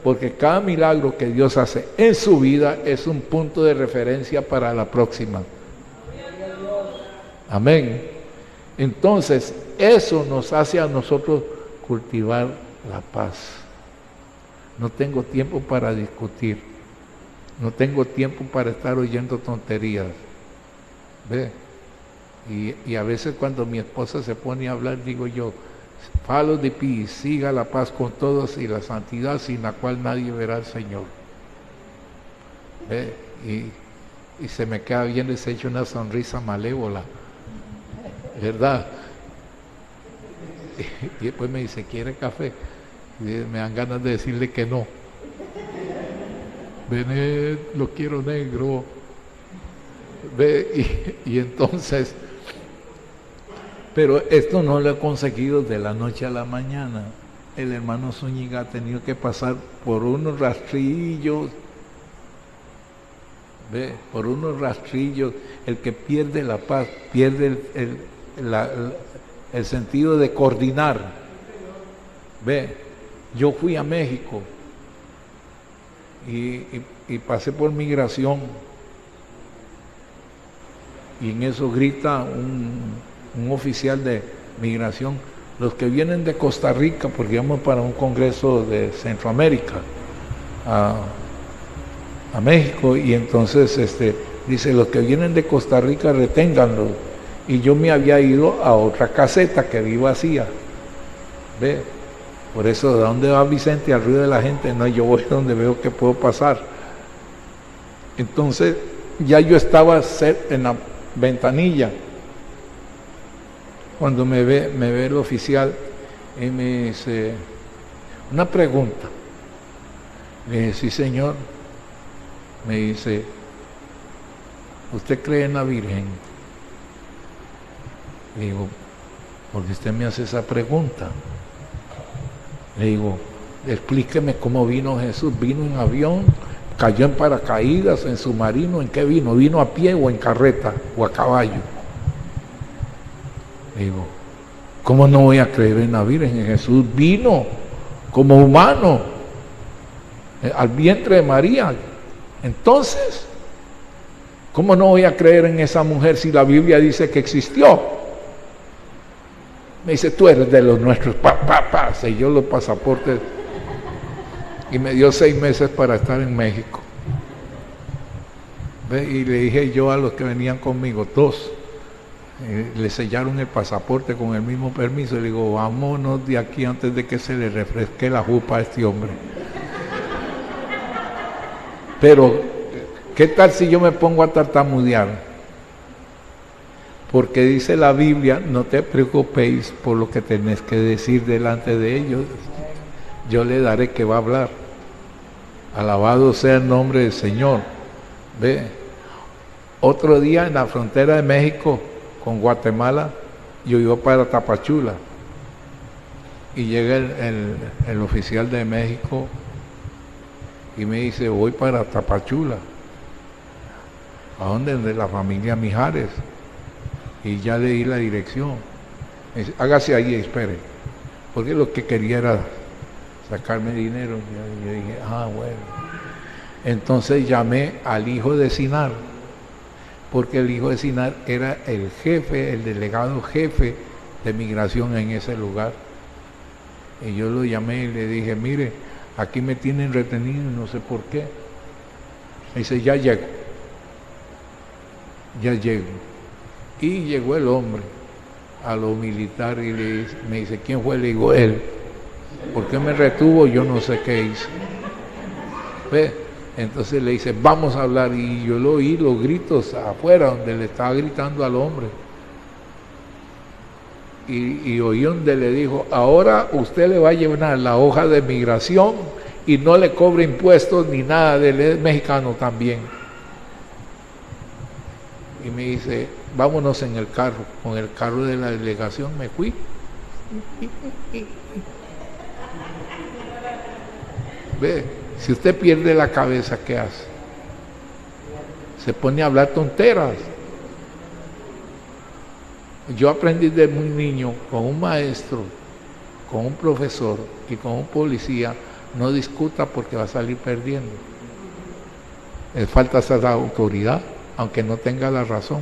[SPEAKER 1] porque cada milagro que Dios hace en su vida es un punto de referencia para la próxima. Amén. Entonces, eso nos hace a nosotros cultivar la paz. No tengo tiempo para discutir. No tengo tiempo para estar oyendo tonterías. ¿Ve? Y a veces cuando mi esposa se pone a hablar, digo yo, follow the peace, siga la paz con todos y la santidad sin la cual nadie verá al Señor. ¿Ve? Y se me queda bien, les echo una sonrisa malévola, ¿verdad? Y después me dice, ¿quiere café? Y me dan ganas de decirle que no. Ven, lo quiero negro. Ve, y entonces, pero esto no lo he conseguido de la noche a la mañana. El hermano Zúñiga ha tenido que pasar por unos rastrillos. Ve, por unos rastrillos. El que pierde la paz, pierde el sentido de coordinar. Ve, yo fui a México y pasé por migración, y en eso grita un oficial de migración, los que vienen de Costa Rica, porque vamos para un congreso de Centroamérica a México, y entonces dice, los que vienen de Costa Rica reténganlos, y yo me había ido a otra caseta que vi vacía. Ve, por eso, ¿de dónde va Vicente? Al ruido de la gente. No, yo voy donde veo que puedo pasar. Entonces ya yo estaba en la ventanilla cuando me ve el oficial y me dice, una pregunta. Le dije, sí, señor. Me dice, ¿usted cree en la Virgen? Le digo, ¿por qué usted me hace esa pregunta? Le digo, explíqueme cómo vino Jesús. ¿Vino en avión? ¿Cayó en paracaídas? ¿En submarino? ¿En qué vino? ¿Vino a pie o en carreta o a caballo? Le digo, ¿Cómo no voy a creer en la Virgen? Jesús vino como humano al vientre de María. Entonces, ¿cómo no voy a creer en esa mujer si la Biblia dice que existió? Me dice, tú eres de los nuestros, selló los pasaportes y me dio 6 meses para estar en México. Y le dije yo a los que venían conmigo, 2, le sellaron el pasaporte con el mismo permiso. Le digo, vámonos de aquí antes de que se le refresque la jupa a este hombre. Pero, ¿qué tal si yo me pongo a tartamudear? Porque dice la Biblia, no te preocupéis por lo que tenés que decir delante de ellos. Yo le daré que va a hablar. Alabado sea el nombre del Señor. Ve. Otro día en la frontera de México con Guatemala, yo iba para Tapachula y llega el oficial de México y me dice, voy para Tapachula. ¿A dónde? De la familia Mijares. Y ya le di la dirección. Me dice, hágase ahí, espere, porque lo que quería era sacarme dinero. Yo dije, bueno. Entonces llamé al hijo de Sinar, porque el hijo de Sinar era el jefe, el delegado jefe de migración en ese lugar. Y yo lo llamé y le dije, mire, aquí me tienen retenido y no sé por qué. Me dice, ya llego. Y llegó el hombre a lo militar y me dice, ¿quién fue? Le digo, él. ¿Por qué me retuvo? Yo no sé qué hice. ¿Ve? Entonces le dice, vamos a hablar, y yo lo oí, los gritos afuera, donde le estaba gritando al hombre. Y oí donde le dijo, ahora usted le va a llenar la hoja de migración y no le cobre impuestos ni nada, él es mexicano también. Y me dice, vámonos en el carro. Con el carro de la delegación me fui. Ve, si usted pierde la cabeza, ¿qué hace? Se pone a hablar tonteras. Yo aprendí desde muy niño, con un maestro, con un profesor y con un policía, no discuta porque va a salir perdiendo. Es falta esa autoridad, aunque no tenga la razón.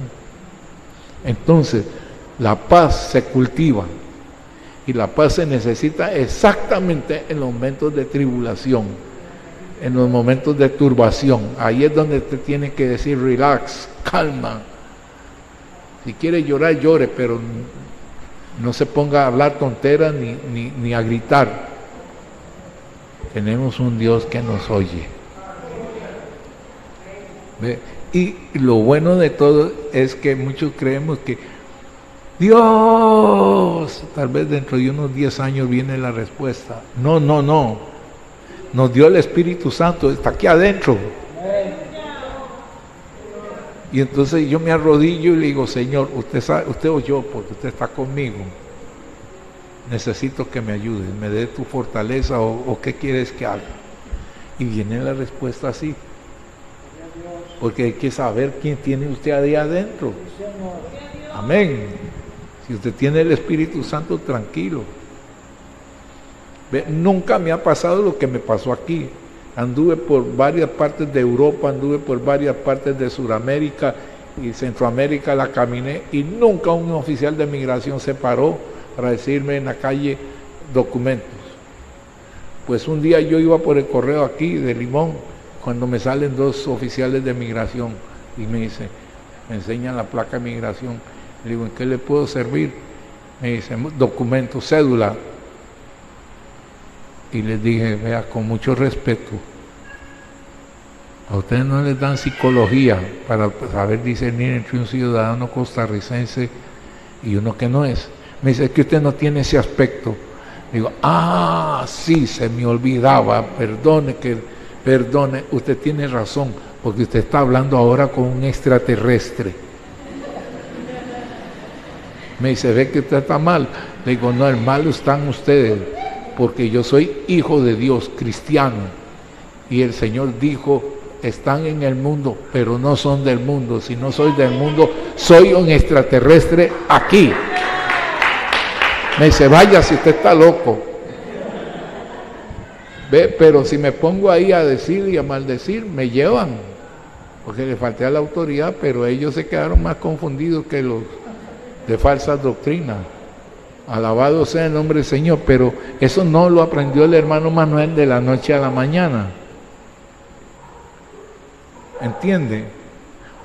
[SPEAKER 1] Entonces, la paz se cultiva y la paz se necesita exactamente en los momentos de tribulación, en los momentos de turbación. Ahí es donde te tiene que decir relax, calma. Si quiere llorar, llore, pero no se ponga a hablar tonteras ni a gritar. Tenemos un Dios que nos oye. ¿Ve? Y lo bueno de todo es que muchos creemos que Dios, tal vez dentro de unos 10 años viene la respuesta. No. Nos dio el Espíritu Santo, está aquí adentro. Y entonces yo me arrodillo y le digo, Señor, usted oyó porque usted está conmigo. Necesito que me ayudes, me dé tu fortaleza o qué quieres que haga. Y viene la respuesta así. Porque hay que saber quién tiene usted ahí adentro. Amén. Si usted tiene el Espíritu Santo, tranquilo. Nunca me ha pasado lo que me pasó aquí. Anduve por varias partes de Europa, anduve por varias partes de Sudamérica y Centroamérica, la caminé y nunca un oficial de migración se paró para decirme en la calle documentos. Pues un día yo iba por el correo aquí de Limón, cuando me salen 2 oficiales de migración y me enseñan la placa de migración. Le digo, ¿en qué le puedo servir? Me dicen, documento, cédula. Y les dije, vea, con mucho respeto, a ustedes no les dan psicología para saber discernir entre un ciudadano costarricense y uno que no es. Me dice, es que usted no tiene ese aspecto. Digo, sí, se me olvidaba, perdone, usted tiene razón, porque usted está hablando ahora con un extraterrestre. Me dice, ve que usted está mal. Le digo, no, el mal están ustedes, porque yo soy hijo de Dios, cristiano, y el Señor dijo, están en el mundo, pero no son del mundo. Si no soy del mundo, soy un extraterrestre aquí. Me dice, vaya si usted está loco. Ve, pero si me pongo ahí a decir y a maldecir, me llevan, porque le falté a la autoridad, pero ellos se quedaron más confundidos que los de falsas doctrinas. Alabado sea el nombre del Señor, pero eso no lo aprendió el hermano Manuel de la noche a la mañana. ¿Entiende?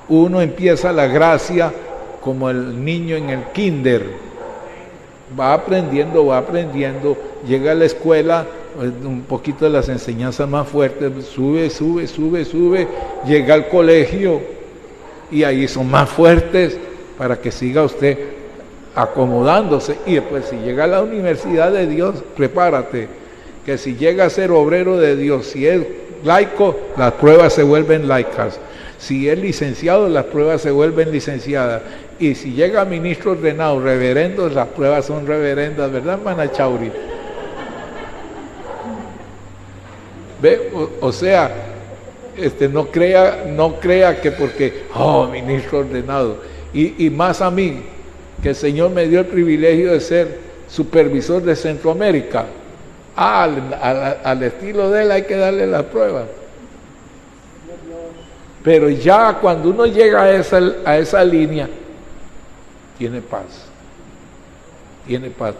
[SPEAKER 1] Uno empieza la gracia como el niño en el kinder. Va aprendiendo, llega a la escuela, un poquito de las enseñanzas más fuertes, sube, llega al colegio y ahí son más fuertes para que siga usted acomodándose. Y después si llega a la universidad de Dios, prepárate, que si llega a ser obrero de Dios, si es laico, las pruebas se vuelven laicas. Si es licenciado, las pruebas se vuelven licenciadas. Y si llega a ministro ordenado, reverendos, las pruebas son reverendas, ¿verdad, hermana Chauri? ¿Ve? O sea, no crea que porque, ministro ordenado. Y más a mí, que el Señor me dio el privilegio de ser supervisor de Centroamérica. Al estilo de él hay que darle las pruebas. Pero ya cuando uno llega a esa línea, tiene paz.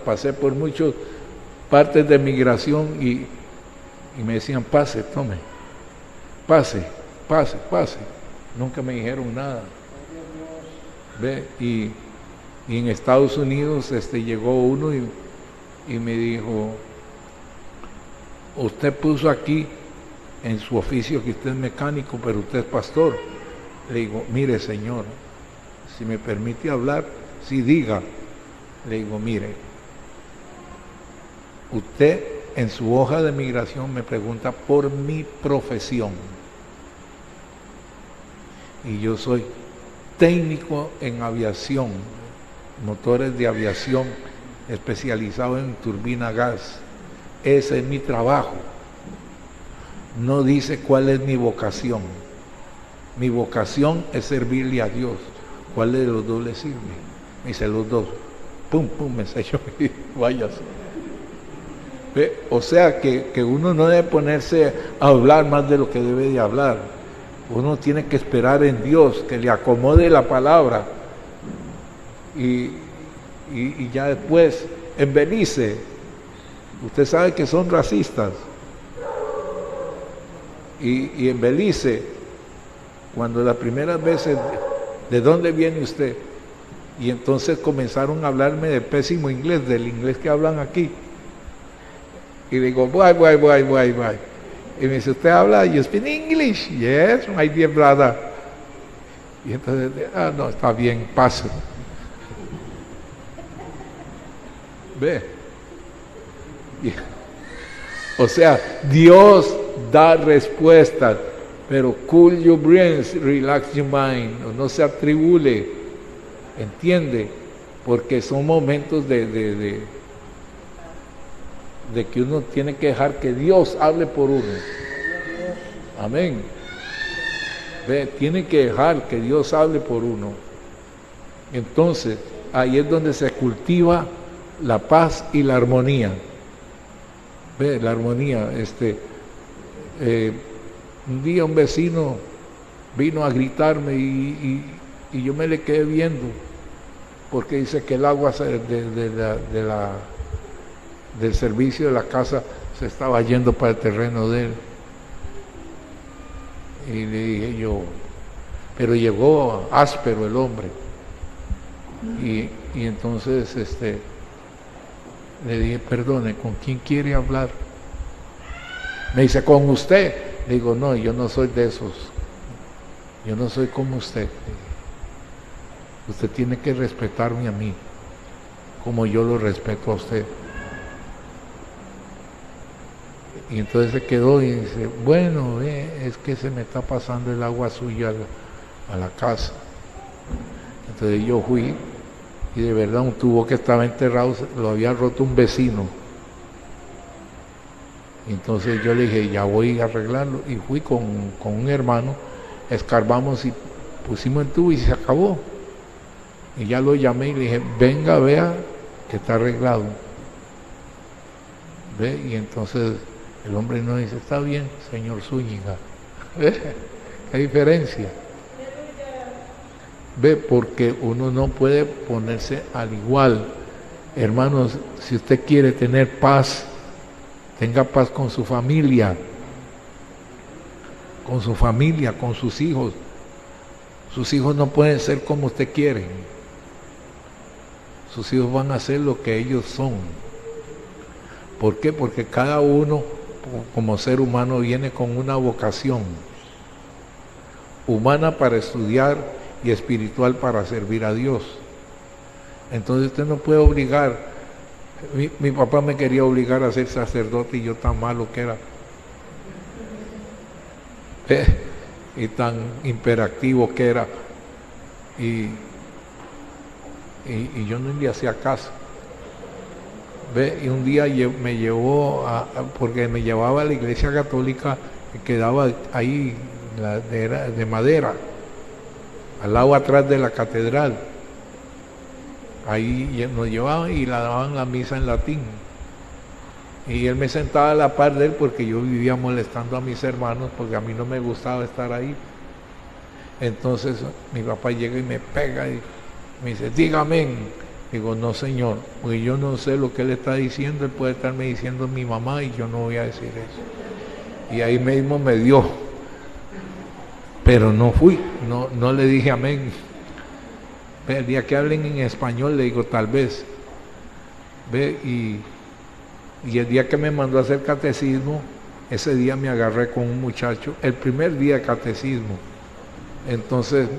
[SPEAKER 1] Pasé por muchas partes de migración y me decían, pase. Nunca me dijeron nada. ¿Ve? Y en Estados Unidos llegó uno y me dijo, usted puso aquí en su oficio que usted es mecánico, pero usted es pastor. Le digo, mire señor, si me permite hablar, sí diga. Le digo, mire, usted en su hoja de migración me pregunta por mi profesión. Y yo soy técnico en aviación, motores de aviación, especializado en turbina gas. Ese es mi trabajo. No dice cuál es mi vocación. Mi vocación es servirle a Dios. ¿Cuál de los dos le sirve? Me dice, los dos. Pum, me selló y váyase. O sea que uno no debe ponerse a hablar más de lo que debe de hablar. Uno tiene que esperar en Dios, que le acomode la palabra. Y ya después, en Belice, usted sabe que son racistas. Y en Belice, cuando las primeras veces, ¿de dónde viene usted? Y entonces comenzaron a hablarme de pésimo inglés, del inglés que hablan aquí. Y digo, why. Y me dice, ¿usted habla? You speak English? Yes, my dear brother. Y entonces, no, está bien, pase. Ve. O sea, Dios da respuestas, pero cool your brains, relax your mind, no se atribule, ¿entiende? Porque son momentos de que uno tiene que dejar que Dios hable por uno. Amén. Ve, tiene que dejar que Dios hable por uno. Entonces, ahí es donde se cultiva la paz y la armonía. Ve, la armonía, un día un vecino vino a gritarme y yo me le quedé viendo porque dice que el agua del servicio de la casa se estaba yendo para el terreno de él. Y le dije yo, pero llegó áspero el hombre. Y entonces le dije, perdone, ¿con quién quiere hablar? Me dice, con usted. Le digo, no, yo no soy de esos. Yo no soy como usted. Usted tiene que respetarme a mí, como yo lo respeto a usted. Y entonces se quedó y dice, bueno, es que se me está pasando el agua suya a la casa. Entonces yo fui y de verdad un tubo que estaba enterrado lo había roto un vecino. Entonces yo le dije, ya voy a arreglarlo, y fui con un hermano, escarbamos y pusimos el tubo y se acabó. Y ya lo llamé y le dije, venga, vea que está arreglado. ¿Ve? Y entonces el hombre no dice, está bien, señor Zúñiga. ¿Ve? ¿Qué diferencia? ¿Ve? Porque uno no puede ponerse al igual. Hermanos, si usted quiere tener paz, tenga paz con su familia, con sus hijos. Sus hijos no pueden ser como usted quiere. Sus hijos van a ser lo que ellos son. ¿Por qué? Porque cada uno, como ser humano, viene con una vocación humana para estudiar y espiritual para servir a Dios. Entonces usted no puede obligar. Mi papá me quería obligar a ser sacerdote y yo tan malo que era. Y tan imperactivo que era. Y yo no le hacía caso. ¿Ve? Y un día me llevó, porque me llevaba a la iglesia católica que quedaba ahí, de madera, al lado atrás de la catedral. Ahí nos llevaban y la daban la misa en latín. Y él me sentaba a la par de él porque yo vivía molestando a mis hermanos porque a mí no me gustaba estar ahí. Entonces mi papá llega y me pega y me dice, dígame. Digo, no señor, porque yo no sé lo que él está diciendo, él puede estarme diciendo mi mamá y yo no voy a decir eso. Y ahí mismo me dio, pero no fui, no le dije amén. El día que hablen en español le digo tal vez. Ve, y el día que me mandó a hacer catecismo, ese día me agarré con un muchacho, el primer día de catecismo. Entonces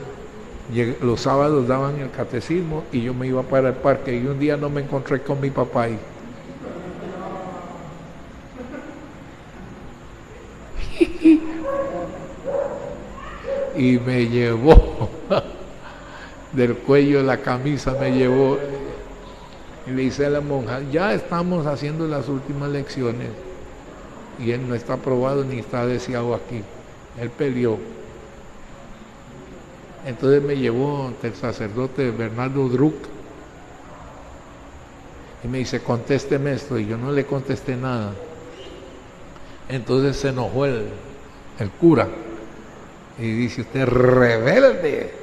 [SPEAKER 1] los sábados daban el catecismo y yo me iba para el parque y un día no me encontré con mi papá ahí. Y me llevó del cuello de la camisa, me llevó y le dice a la monja, ya estamos haciendo las últimas lecciones y él no está aprobado ni está deseado aquí. Él peleó. Entonces me llevó ante el sacerdote Bernardo Druck y me dice, contésteme esto, y yo no le contesté nada. Entonces se enojó el cura y dice, usted rebelde.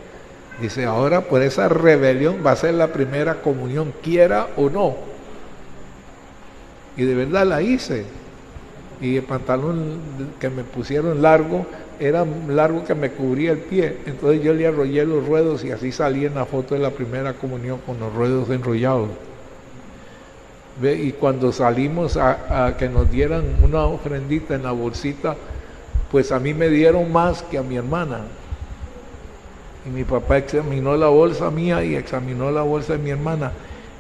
[SPEAKER 1] Dice, ahora por esa rebelión va a ser la primera comunión, quiera o no. Y de verdad la hice. Y el pantalón que me pusieron largo, era largo que me cubría el pie. Entonces yo le arrollé los ruedos y así salí en la foto de la primera comunión con los ruedos enrollados. ¿Ve? Y cuando salimos a que nos dieran una ofrendita en la bolsita, pues a mí me dieron más que a mi hermana. Y mi papá examinó la bolsa mía y examinó la bolsa de mi hermana.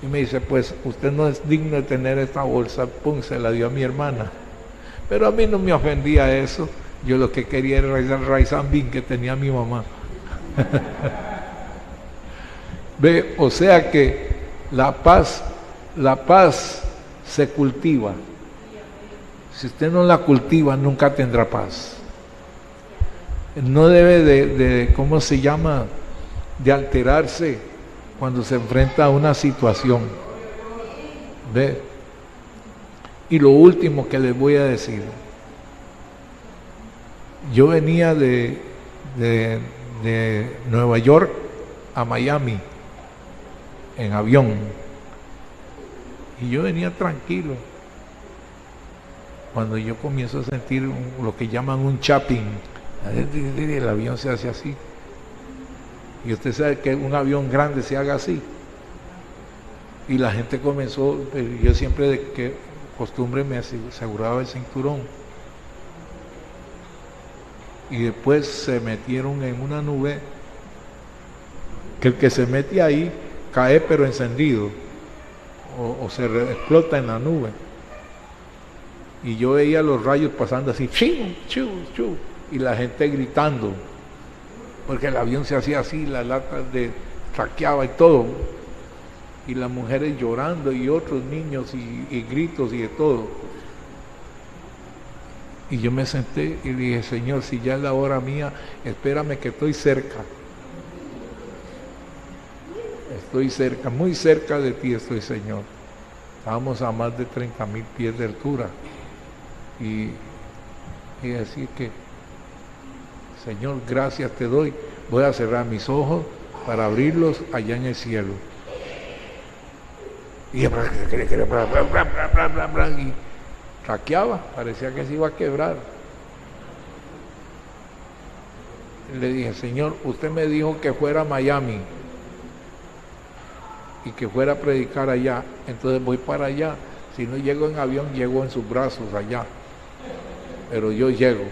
[SPEAKER 1] Y me dice, pues usted no es digno de tener esta bolsa. Pum, se la dio a mi hermana. Pero a mí no me ofendía eso. Yo lo que quería era el raizambín que tenía mi mamá. Ve, o sea que la paz se cultiva. Si usted no la cultiva, nunca tendrá paz. No debe de ¿cómo se llama?, de alterarse cuando se enfrenta a una situación. ¿Ve? Y lo último que les voy a decir, yo venía de Nueva York a Miami en avión y yo venía tranquilo cuando yo comienzo a sentir lo que llaman un chapping. El avión se hace así y usted sabe que un avión grande se haga así y la gente comenzó, yo siempre de que costumbre me aseguraba el cinturón y después se metieron en una nube que el que se mete ahí cae pero encendido o se explota en la nube y yo veía los rayos pasando así, ¡chiu, chiu, chiu! Y la gente gritando, porque el avión se hacía así, las latas traqueaba y todo, y las mujeres llorando y otros niños y gritos y de todo. Y yo me senté y dije, Señor, si ya es la hora mía, espérame que estoy cerca. Estoy cerca, muy cerca de ti estoy, Señor. Estábamos a más de 30,000 pies de altura. Y decir que, Señor, gracias te doy. Voy a cerrar mis ojos para abrirlos allá en el cielo. Y raqueaba, parecía que se iba a quebrar. Le dije, Señor, usted me dijo que fuera a Miami y que fuera a predicar allá, entonces voy para allá. Si no llego en avión, llego en sus brazos allá, pero yo llego.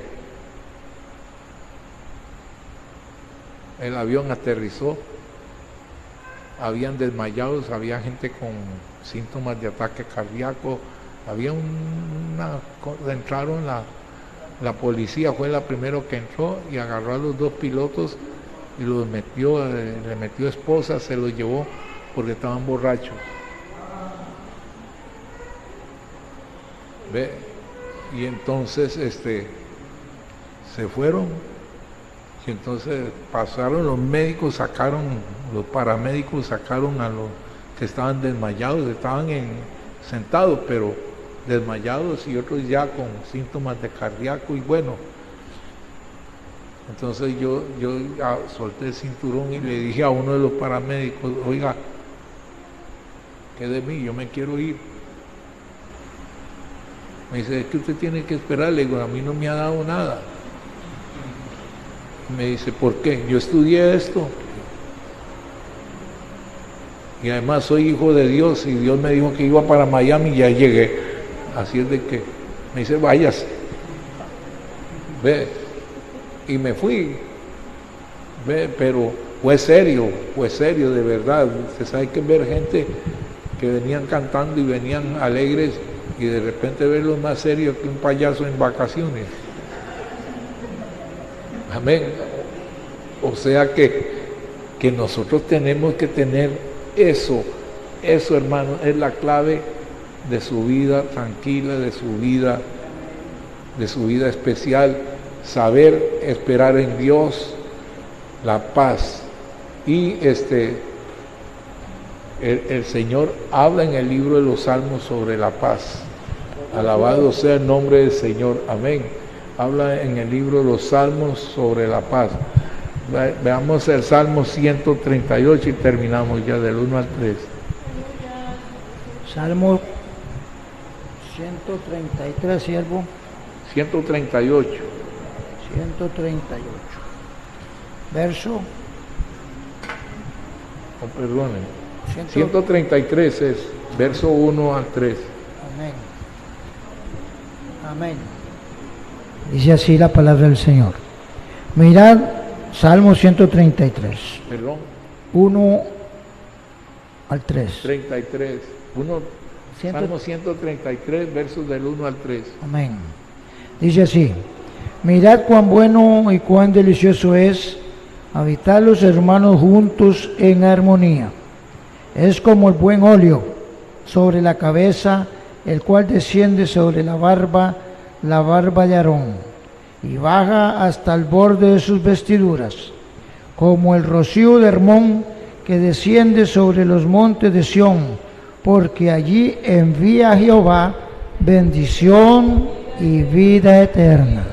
[SPEAKER 1] El avión aterrizó, habían desmayados, había gente con síntomas de ataque cardíaco, había entraron la policía, fue la primero que entró y agarró a los dos pilotos y los metió, le metió esposas, se los llevó porque estaban borrachos. ¿Ve? Y entonces se fueron. Y entonces pasaron los médicos, los paramédicos sacaron a los que estaban desmayados, estaban sentados, pero desmayados, y otros ya con síntomas de cardíaco. Y bueno, entonces yo solté el cinturón y le dije a uno de los paramédicos, oiga, ¿qué de mí? Yo me quiero ir. Me dice, es que usted tiene que esperar. Le digo, a mí no me ha dado nada. Me dice, ¿por qué? Yo estudié esto y además soy hijo de Dios, y Dios me dijo que iba para Miami y ya llegué. Así es de que me dice, váyase. Ve, y me fui. Ve, pero fue serio de verdad. Usted sabe que ver gente que venían cantando y venían alegres y de repente verlos más serios que un payaso en vacaciones. Amén. O sea que nosotros tenemos que tener eso, hermano, es la clave de su vida tranquila, de su vida especial, saber esperar en Dios, la paz. Y el Señor habla en el libro de los Salmos sobre la paz. Alabado sea el nombre del Señor. Amén. Habla en el libro de los Salmos sobre la paz. Veamos el Salmo 138 y terminamos ya del 1 al 3.
[SPEAKER 2] Salmo 133, siervo.
[SPEAKER 1] 138.
[SPEAKER 2] 138. Verso.
[SPEAKER 1] Oh, perdonen. 133 es verso 1 al 3.
[SPEAKER 2] Amén. Amén. Dice así la palabra del Señor. Mirad, Salmo 133.
[SPEAKER 1] Perdón.
[SPEAKER 2] 1 al 3.
[SPEAKER 1] 33. Salmo 133, versos del 1 al 3.
[SPEAKER 2] Amén. Dice así: mirad cuán bueno y cuán delicioso es habitar los hermanos juntos en armonía. Es como el buen óleo sobre la cabeza, el cual desciende sobre la barba de Aarón, y baja hasta el borde de sus vestiduras, como el rocío de Hermón que desciende sobre los montes de Sión, porque allí envía Jehová bendición y vida eterna.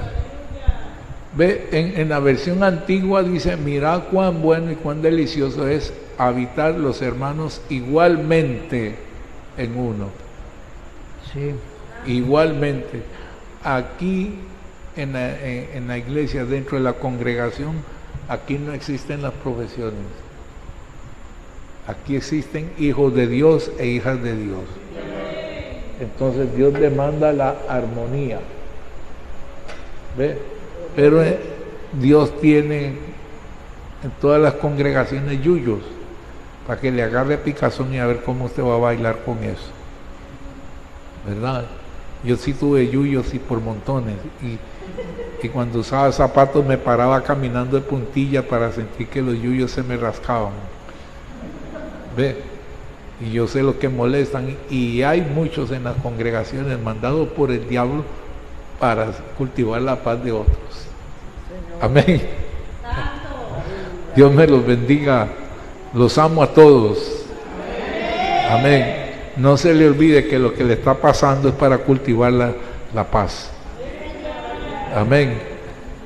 [SPEAKER 1] Ve, en la versión antigua dice, mirad cuán bueno y cuán delicioso es habitar los hermanos igualmente en uno.
[SPEAKER 2] Sí.
[SPEAKER 1] Igualmente. Aquí en la iglesia, dentro de la congregación, aquí no existen las profesiones. Aquí existen hijos de Dios e hijas de Dios. Entonces Dios demanda la armonía. ¿Ve? Pero Dios tiene en todas las congregaciones yuyos para que le agarre picazón y a ver cómo usted va a bailar con eso. ¿Verdad? Yo sí tuve yuyos y por montones, y cuando usaba zapatos me paraba caminando de puntilla para sentir que los yuyos se me rascaban. ¿Ve? Y yo sé lo que molestan, y hay muchos en las congregaciones mandados por el diablo para cultivar la paz de otros. Amén. Dios me los bendiga. Los amo a todos. Amén. no se le olvide que lo que le está pasando es para cultivar la paz. Amén.